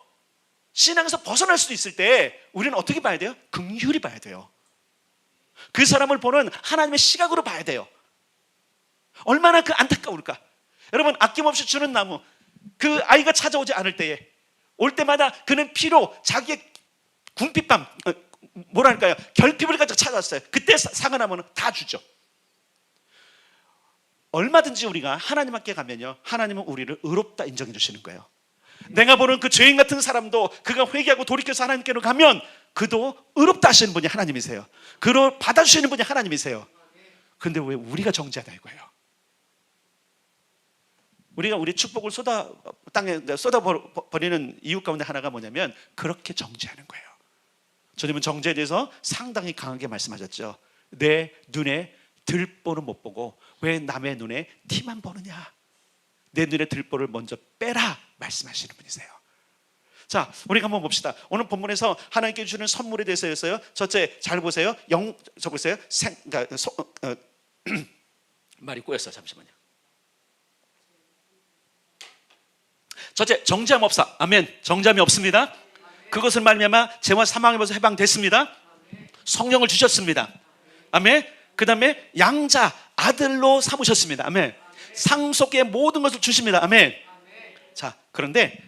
신앙에서 벗어날 수도 있을 때 우리는 어떻게 봐야 돼요? 긍휼히 봐야 돼요. 그 사람을 보는 하나님의 시각으로 봐야 돼요. 얼마나 그 안타까울까. 여러분, 아낌없이 주는 나무, 그 아이가 찾아오지 않을 때에, 올 때마다 그는 피로 자기의 궁핍감, 뭐랄까요, 결핍을 가지고 찾아왔어요. 그때 사과나무는 다 주죠. 얼마든지 우리가 하나님 앞에 가면요, 하나님은 우리를 의롭다 인정해 주시는 거예요. 내가 보는 그 죄인 같은 사람도 그가 회개하고 돌이켜서 하나님께로 가면 그도 의롭다 하시는 분이 하나님이세요. 그를 받아주시는 분이 하나님이세요. 근데 왜 우리가 정죄하다 이거예요. 우리가 우리 축복을 땅에 쏟아버리는 이유 가운데 하나가 뭐냐면, 그렇게 정죄하는 거예요. 주님은 정죄에 대해서 상당히 강하게 말씀하셨죠. 내 눈에 들보는 못 보고 왜 남의 눈에 티만 보느냐. 내 눈에 들보를 먼저 빼라 말씀하시는 분이세요. 자, 우리가 한번 봅시다. 오늘 본문에서 하나님께 주는 선물에 대해서였어요. 첫째, 잘 보세요. 보세요. 말이 꼬였어. 잠시만요. 첫째, 정죄함 없사. 아멘. 정죄함이 없습니다. 그것을 말미암아 죄와 사망에서 해방됐습니다. 성령을 주셨습니다. 아멘. 그 다음에 양자 아들로 삼으셨습니다. 아멘. 상속의 모든 것을 주십니다. 아멘. 자, 그런데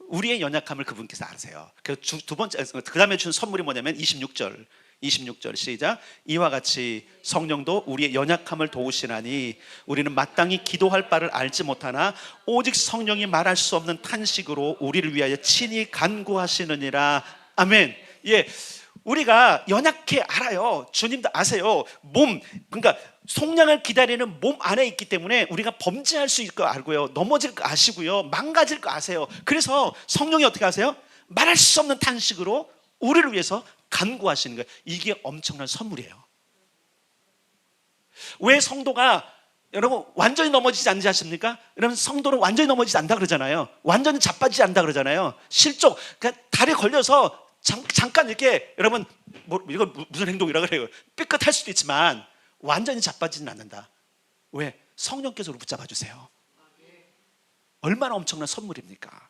우리의 연약함을 그분께서 아세요. 두 번째, 그 다음에 준 선물이 뭐냐면 26절 시작. 이와 같이 성령도 우리의 연약함을 도우시나니 우리는 마땅히 기도할 바를 알지 못하나 오직 성령이 말할 수 없는 탄식으로 우리를 위하여 친히 간구하시느니라. 아멘. 예, 우리가 연약해 알아요. 주님도 아세요. 그러니까 속량을 기다리는 몸 안에 있기 때문에 우리가 범죄할 수 있을 거 알고요, 넘어질 거 아시고요, 망가질 거 아세요. 그래서 성령이 어떻게 하세요? 말할 수 없는 탄식으로 우리를 위해서 간구하시는 거예요. 이게 엄청난 선물이에요. 왜 성도가, 여러분, 완전히 넘어지지 않지 않습니까? 여러분, 성도는 완전히 넘어지지 않다 그러잖아요. 완전히 자빠지지 않다 그러잖아요. 실족, 그러니까 다리에 걸려서 잠깐 이렇게, 여러분, 이거 무슨 행동이라 그래요? 삐끗할 수도 있지만 완전히 자빠지지는 않는다. 왜? 성령께서 붙잡아 주세요. 얼마나 엄청난 선물입니까?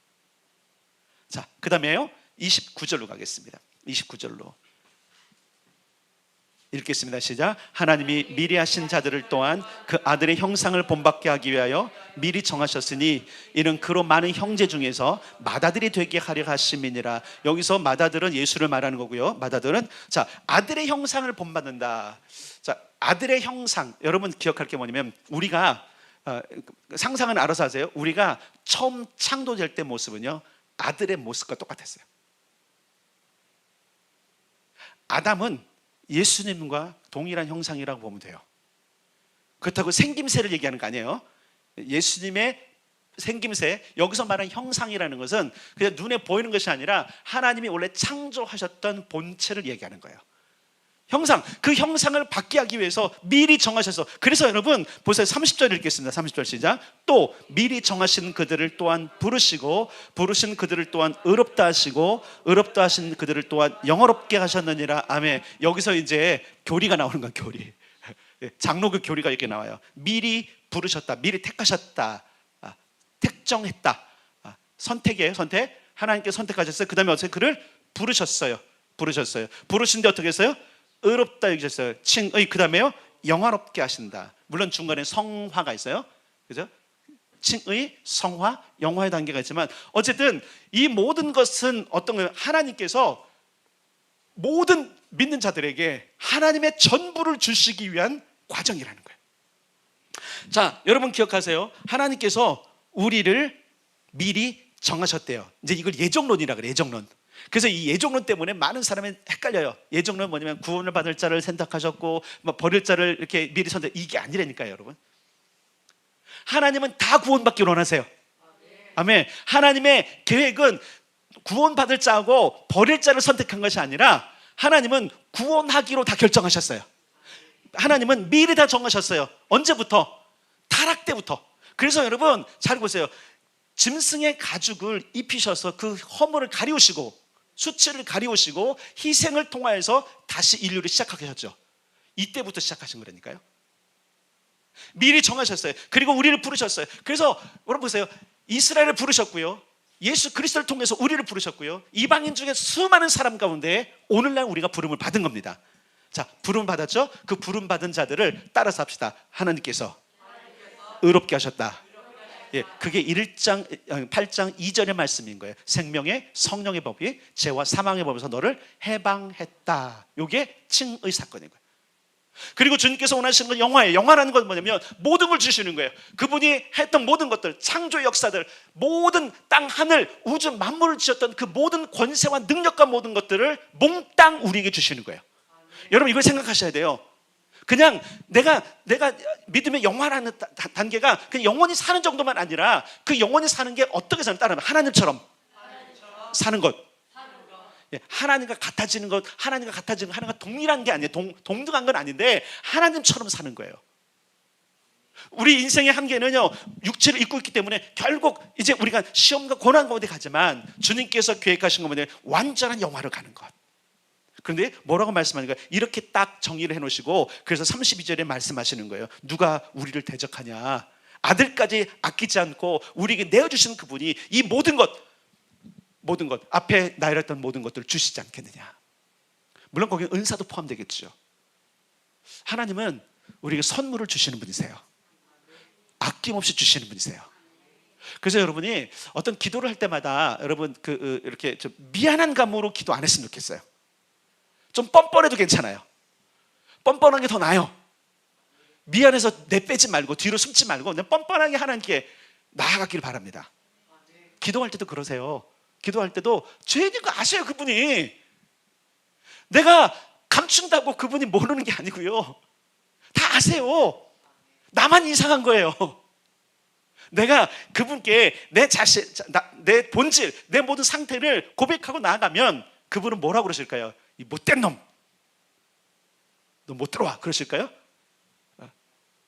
자, 그 다음에요, 29절로 가겠습니다. 29절로 읽겠습니다. 시작. 하나님이 미리 하신 자들을 또한 그 아들의 형상을 본받게 하기 위하여 미리 정하셨으니 이는 그로 많은 형제 중에서 맏아들이 되게 하려 하심이니라. 여기서 맏아들은 예수를 말하는 거고요. 맏아들은, 자, 아들의 형상을 본받는다. 자, 아들의 형상, 여러분 기억할 게 뭐냐면, 우리가 상상은 알아서 하세요. 우리가 처음 창조될 때 모습은요, 아들의 모습과 똑같았어요. 아담은 예수님과 동일한 형상이라고 보면 돼요. 그렇다고 생김새를 얘기하는 거 아니에요. 예수님의 생김새, 여기서 말하는 형상이라는 것은 그냥 눈에 보이는 것이 아니라 하나님이 원래 창조하셨던 본체를 얘기하는 거예요. 형상, 그 형상을 받게 하기 위해서 미리 정하셔서, 그래서 여러분 보세요. 30절 읽겠습니다. 30절 시작. 또 미리 정하신 그들을 또한 부르시고 부르신 그들을 또한 의롭다 하시고 의롭다 하신 그들을 또한 영어롭게 하셨느니라. 아멘. 여기서 이제 교리가 나오는 건 교리. 장로교 교리가 이렇게 나와요. 미리 부르셨다, 미리 택하셨다, 택정했다. 선택이에요. 선택. 하나님께 선택하셨어요. 그 다음에 어떻게 그를 부르셨어요. 부르신데 어떻게 했어요? 의롭다 여기셨어요. 칭의, 그 다음에요, 영화롭게 하신다. 물론 중간에 성화가 있어요. 그죠? 칭의, 성화, 영화의 단계가 있지만 어쨌든 이 모든 것은 어떤 거예요? 하나님께서 모든 믿는 자들에게 하나님의 전부를 주시기 위한 과정이라는 거예요. 자, 여러분 기억하세요. 하나님께서 우리를 미리 정하셨대요. 이제 이걸 예정론이라 그래요. 예정론. 그래서 이 예정론 때문에 많은 사람이 헷갈려요. 예정론은 뭐냐면 구원을 받을 자를 선택하셨고 버릴 자를 이렇게 미리 선택, 이게 아니라니까요, 여러분. 하나님은 다 구원받기 원하세요. 아멘. 하나님의 계획은 구원받을 자하고 버릴 자를 선택한 것이 아니라 하나님은 구원하기로 다 결정하셨어요. 하나님은 미리 다 정하셨어요. 언제부터? 타락 때부터. 그래서 여러분 잘 보세요. 짐승의 가죽을 입히셔서 그 허물을 가리우시고 수치를 가리우시고 희생을 통하여서 다시 인류를 시작하게 하셨죠. 이때부터 시작하신 거라니까요. 미리 정하셨어요. 그리고 우리를 부르셨어요. 그래서 여러분 보세요. 이스라엘을 부르셨고요, 예수 그리스도를 통해서 우리를 부르셨고요, 이방인 중에 수많은 사람 가운데 오늘날 우리가 부름을 받은 겁니다. 자, 부름 받았죠? 그 부름 받은 자들을 따라서 합시다. 하나님께서 의롭게 하셨다. 예, 그게 8장 2절의 말씀인 거예요. 생명의 성령의 법이 죄와 사망의 법에서 너를 해방했다. 이게 칭의 사건인 거예요. 그리고 주님께서 원하시는 건 영화예요. 영화라는 건 뭐냐면 모든 걸 주시는 거예요. 그분이 했던 모든 것들, 창조의 역사들, 모든 땅, 하늘, 우주 만물을 지었던 그 모든 권세와 능력과 모든 것들을 몽땅 우리에게 주시는 거예요. 여러분 이걸 생각하셔야 돼요. 그냥 내가 믿음의 영화라는 단계가 그냥 영원히 사는 정도만 아니라 그 영원히 사는 게 어떻게 사는, 따르면 하나님처럼 사는 것. 예, 하나님과 같아지는 것, 하나님과 같아지는 것, 하나님과 동일한 게 아니에요. 동등한 건 아닌데 하나님처럼 사는 거예요. 우리 인생의 한계는요, 육체를 입고 있기 때문에 결국 이제 우리가 시험과 고난 가운데 가지만 주님께서 계획하신 건 뭐냐면 완전한 영화로 가는 것. 그런데 뭐라고 말씀하는 거예요? 이렇게 딱 정의를 해놓으시고 그래서 32절에 말씀하시는 거예요. 누가 우리를 대적하냐? 아들까지 아끼지 않고 우리에게 내어주시는 그분이 이 모든 것 앞에 나열했던 모든 것들을 주시지 않겠느냐. 물론 거기에 은사도 포함되겠죠. 하나님은 우리에게 선물을 주시는 분이세요. 아낌없이 주시는 분이세요. 그래서 여러분이 어떤 기도를 할 때마다 여러분 이렇게 좀 미안한 감으로 기도 안 했으면 좋겠어요. 좀 뻔뻔해도 괜찮아요. 뻔뻔한 게 더 나아요. 미안해서 내빼지 말고 뒤로 숨지 말고 그냥 뻔뻔하게 하나님께 나아가길 바랍니다. 기도할 때도 그러세요. 기도할 때도 죄인인 거 아셔요. 그분이 내가 감춘다고 그분이 모르는 게 아니고요, 다 아세요. 나만 이상한 거예요. 내가 그분께 내 자신, 내 본질, 내 모든 상태를 고백하고 나아가면 그분은 뭐라고 그러실까요? 이 못된 놈, 너 못 들어와 그러실까요?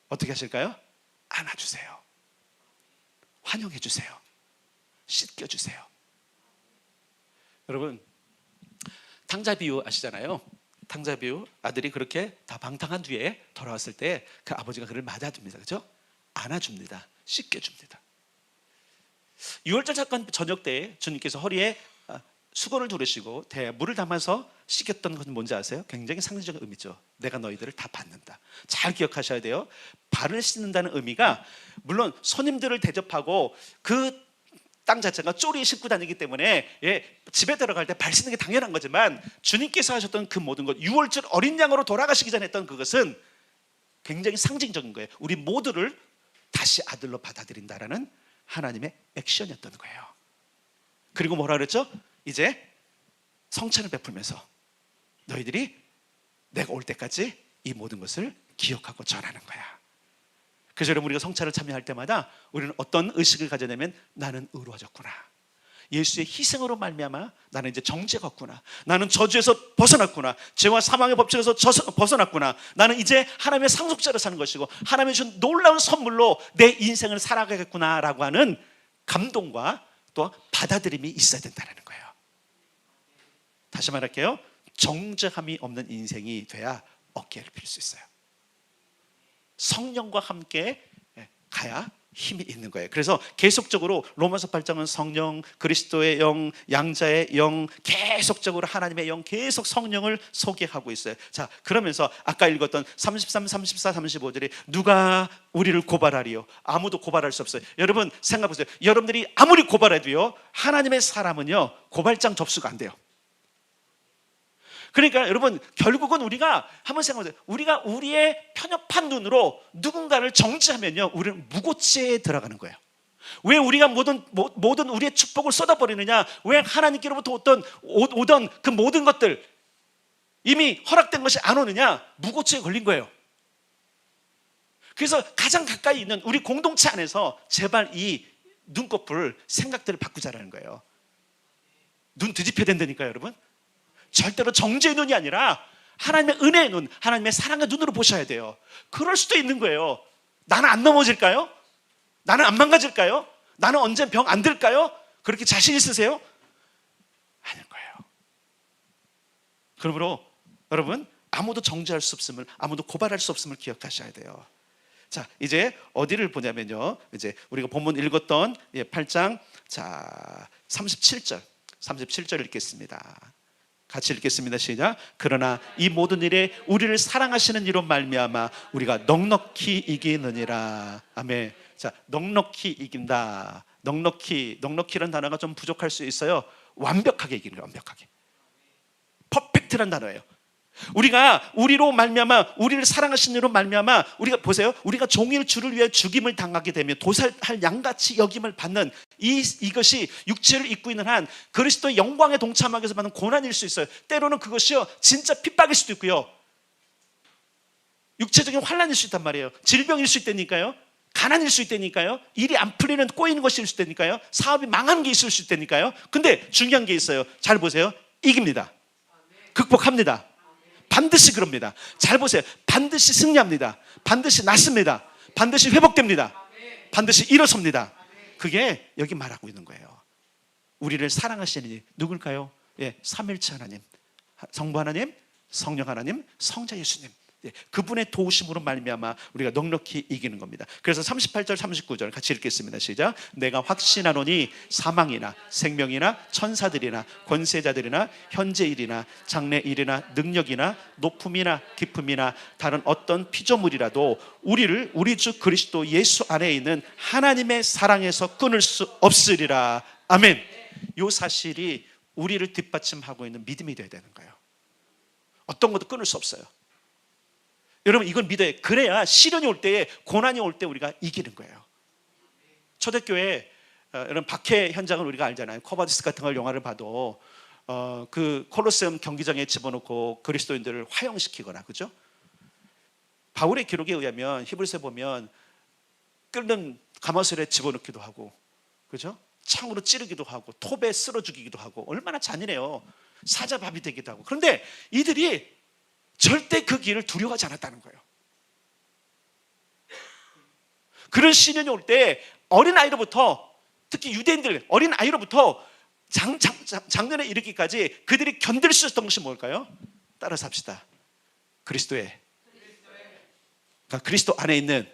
어떻게 하실까요? 안아주세요. 환영해주세요. 씻겨주세요. 여러분 탕자 비유 아시잖아요. 탕자 비유, 아들이 그렇게 다 방탕한 뒤에 돌아왔을 때 그 아버지가 그를 맞아줍니다. 그렇죠? 안아줍니다. 씻겨줍니다. 6월절 사건 저녁 때 주님께서 허리에 수건을 두르시고 물을 담아서 씻겼던 것은 뭔지 아세요? 굉장히 상징적인 의미죠. 내가 너희들을 다 받는다. 잘 기억하셔야 돼요. 발을 씻는다는 의미가 물론 손님들을 대접하고 그 땅 자체가 쪼리 씻고 다니기 때문에 집에 들어갈 때 발 씻는 게 당연한 거지만 주님께서 하셨던 그 모든 것, 6월절 어린 양으로 돌아가시기 전에 했던 그것은 굉장히 상징적인 거예요. 우리 모두를 다시 아들로 받아들인다라는 하나님의 액션이었던 거예요. 그리고 뭐라 그랬죠? 이제 성찬을 베풀면서 너희들이 내가 올 때까지 이 모든 것을 기억하고 전하는 거야. 그래서 여러분 우리가 성찬을 참여할 때마다 우리는 어떤 의식을 가져내면 나는 의로워졌구나. 예수의 희생으로 말미암아 나는 이제 정죄가 없구나. 나는 저주에서 벗어났구나. 죄와 사망의 법칙에서 벗어났구나. 나는 이제 하나님의 상속자로 사는 것이고 하나님의 준 놀라운 선물로 내 인생을 살아가겠구나 라고 하는 감동과 또 받아들임이 있어야 된다는 거예요. 다시 말할게요. 정죄함이 없는 인생이 돼야 어깨를 필 수 있어요. 성령과 함께 가야 힘이 있는 거예요. 그래서 계속적으로 로마서 8장은 성령, 그리스도의 영, 양자의 영, 계속적으로 하나님의 영, 계속 성령을 소개하고 있어요. 자, 그러면서 아까 읽었던 33, 34, 35절이 누가 우리를 고발하리요? 아무도 고발할 수 없어요. 여러분 생각해 보세요. 여러분들이 아무리 고발해도요, 하나님의 사람은요 고발장 접수가 안 돼요. 그러니까 여러분 결국은 우리가 한번 생각해보세요. 우리가 우리의 편협한 눈으로 누군가를 정죄하면요 우리는 무고죄에 들어가는 거예요. 왜 우리가 모든 우리의 축복을 쏟아버리느냐? 왜 하나님께로부터 오던 그 모든 것들 이미 허락된 것이 안 오느냐? 무고죄에 걸린 거예요. 그래서 가장 가까이 있는 우리 공동체 안에서 제발 이 눈꺼풀 생각들을 바꾸자라는 거예요. 눈 뒤집혀야 된다니까요, 여러분. 절대로 정죄의 눈이 아니라 하나님의 은혜의 눈, 하나님의 사랑의 눈으로 보셔야 돼요. 그럴 수도 있는 거예요. 나는 안 넘어질까요? 나는 안 망가질까요? 나는 언제 병 안 들까요? 그렇게 자신 있으세요? 아닐 거예요. 그러므로 여러분, 아무도 정죄할 수 없음을, 아무도 고발할 수 없음을 기억하셔야 돼요. 자, 이제 어디를 보냐면요, 이제 우리가 본문 읽었던 8장 37절 읽겠습니다. 같이 읽겠습니다. 시작. 그러나 이 모든 일에 우리를 사랑하시는 이로 말미암아 우리가 넉넉히 이기느니라. 아멘. 자, 넉넉히 이긴다. 넉넉히라는 단어가 좀 부족할 수 있어요. 완벽하게 이기는 거예요. 완벽하게. 퍼펙트란 단어예요. 우리가 우리로 말미암아, 우리를 사랑하신 이로 말미암아, 우리가 보세요, 우리가 종일 주를 위해 죽임을 당하게 되면 도살할 양같이 여김을 받는 이것이 육체를 입고 있는 한 그리스도의 영광에 동참하기 위해서 받는 고난일 수 있어요. 때로는 그것이요 진짜 핍박일 수도 있고요, 육체적인 환난일 수 있단 말이에요. 질병일 수 있다니까요. 가난일 수 있다니까요. 일이 안 풀리는 꼬이는 것일 수 있다니까요. 사업이 망한 게 있을 수 있다니까요. 근데 중요한 게 있어요. 잘 보세요. 이깁니다. 극복합니다. 반드시 그럽니다. 잘 보세요. 반드시 승리합니다. 반드시 낫습니다. 반드시 회복됩니다. 반드시 일어섭니다. 그게 여기 말하고 있는 거예요. 우리를 사랑하시니 누굴까요? 삼일체 하나님, 성부 하나님, 성령 하나님, 성자 예수님, 그분의 도우심으로 말미암아 우리가 넉넉히 이기는 겁니다. 그래서 38절 39절 같이 읽겠습니다. 시작. 내가 확신하노니 사망이나 생명이나 천사들이나 권세자들이나 현재일이나 장래일이나 능력이나 높음이나 깊음이나 다른 어떤 피조물이라도 우리를 우리 주 그리스도 예수 안에 있는 하나님의 사랑에서 끊을 수 없으리라. 아멘. 이 사실이 우리를 뒷받침하고 있는 믿음이 되어야 되는 거예요. 어떤 것도 끊을 수 없어요. 여러분, 이건 믿어야 해요. 그래야 시련이 올 때에, 고난이 올 때 우리가 이기는 거예요. 초대교회 여러분, 박해 현장을 우리가 알잖아요. 코바디스 같은 걸 영화를 봐도 그 콜로세움 경기장에 집어넣고 그리스도인들을 화형시키거나, 그죠? 바울의 기록에 의하면 히브리서에 보면 끓는 가마솥에 집어넣기도 하고, 그죠? 창으로 찌르기도 하고, 톱에 쓸어 죽이기도 하고, 얼마나 잔인해요. 사자밥이 되기도 하고. 그런데 이들이 절대 그 길을 두려워하지 않았다는 거예요. 그런 시련이 올 때 어린아이로부터, 특히 유대인들 어린아이로부터 장년에 이르기까지 그들이 견딜 수 있었던 것이 뭘까요? 따라서 합시다. 그리스도 안에 있는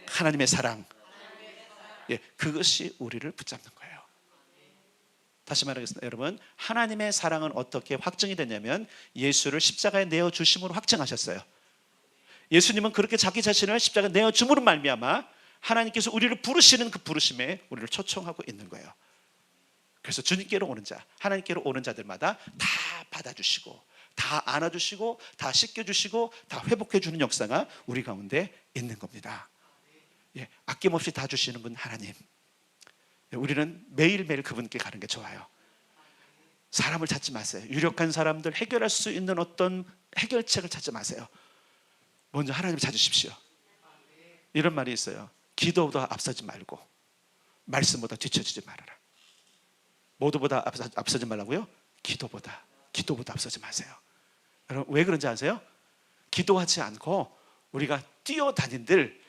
하나님의 사랑, 그것이 우리를 붙잡는 거예요. 다시 말하겠습니다. 여러분, 하나님의 사랑은 어떻게 확증이 됐냐면 예수를 십자가에 내어주심으로 확증하셨어요. 예수님은 그렇게 자기 자신을 십자가에 내어줌으로 말미암아 하나님께서 우리를 부르시는 그 부르심에 우리를 초청하고 있는 거예요. 그래서 주님께로 오는 자, 하나님께로 오는 자들마다 다 받아주시고, 다 안아주시고, 다 씻겨주시고, 다 회복해주는 역사가 우리 가운데 있는 겁니다. 아낌없이 다 주시는 분 하나님, 우리는 매일매일 그분께 가는 게 좋아요. 사람을 찾지 마세요. 유력한 사람들, 해결할 수 있는 어떤 해결책을 찾지 마세요. 먼저 하나님을 찾으십시오. 이런 말이 있어요. 기도보다 앞서지 말고 말씀보다 뒤처지지 말아라. 모두보다 앞서지 말라고요? 기도보다 앞서지 마세요. 여러분, 왜 그런지 아세요? 기도하지 않고 우리가 뛰어다닌들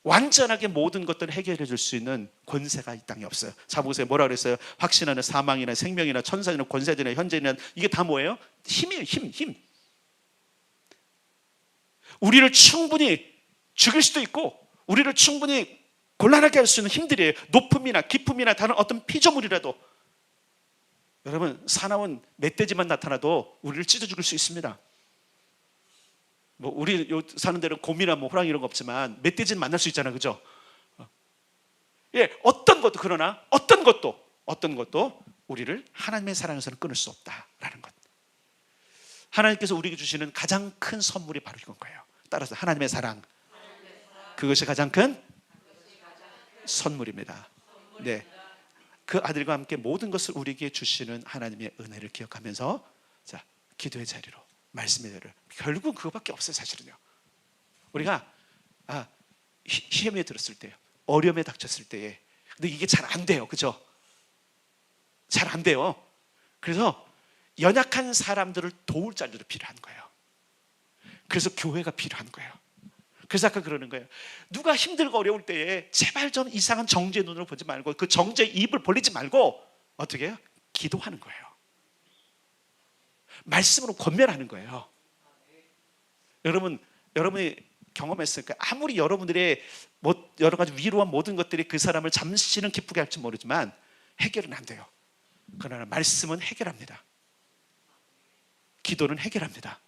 완전하게 모든 것들을 해결해 줄 수 있는 권세가 이 땅에 없어요. 자, 보세요. 뭐라 그랬어요? 확신하는 사망이나 생명이나 천사이나 권세들이나 현재이나, 이게 다 뭐예요? 힘이에요. 힘. 우리를 충분히 죽일 수도 있고 우리를 충분히 곤란하게 할 수 있는 힘들이에요. 높음이나 깊음이나 다른 어떤 피조물이라도. 여러분, 사나운 멧돼지만 나타나도 우리를 찢어 죽일 수 있습니다. 뭐 우리 사는 데는 곰이나 뭐 호랑이 이런 거 없지만 멧돼지는 만날 수 있잖아요, 그죠? 어떤 것도, 그러나 어떤 것도 우리를 하나님의 사랑에서는 끊을 수 없다라는 것. 하나님께서 우리에게 주시는 가장 큰 선물이 바로 이건 거예요. 따라서 하나님의 사랑, 그것이 가장 큰 선물입니다. 네, 그 아들과 함께 모든 것을 우리에게 주시는 하나님의 은혜를 기억하면서, 자, 기도의 자리로, 말씀의 자리로. 결국 그거밖에 없어요, 사실은요. 우리가 시험에 들었을 때요, 어려움에 닥쳤을 때에, 근데 이게 잘 안 돼요, 그죠? 잘 안 돼요. 그래서 연약한 사람들을 도울 자들도 필요한 거예요. 그래서 교회가 필요한 거예요. 그래서 아까 그러는 거예요. 누가 힘들고 어려울 때에 제발 좀 이상한 정죄의 눈으로 보지 말고, 그 정죄의 입을 벌리지 말고 어떻게 해요? 기도하는 거예요. 말씀으로 권면하는 거예요. 여러분이 경험했으니까 아무리 여러분들의 여러 가지 위로와 모든 것들이 그 사람을 잠시는 기쁘게 할지 모르지만 해결은 안 돼요. 그러나 말씀은 해결합니다. 기도는 해결합니다.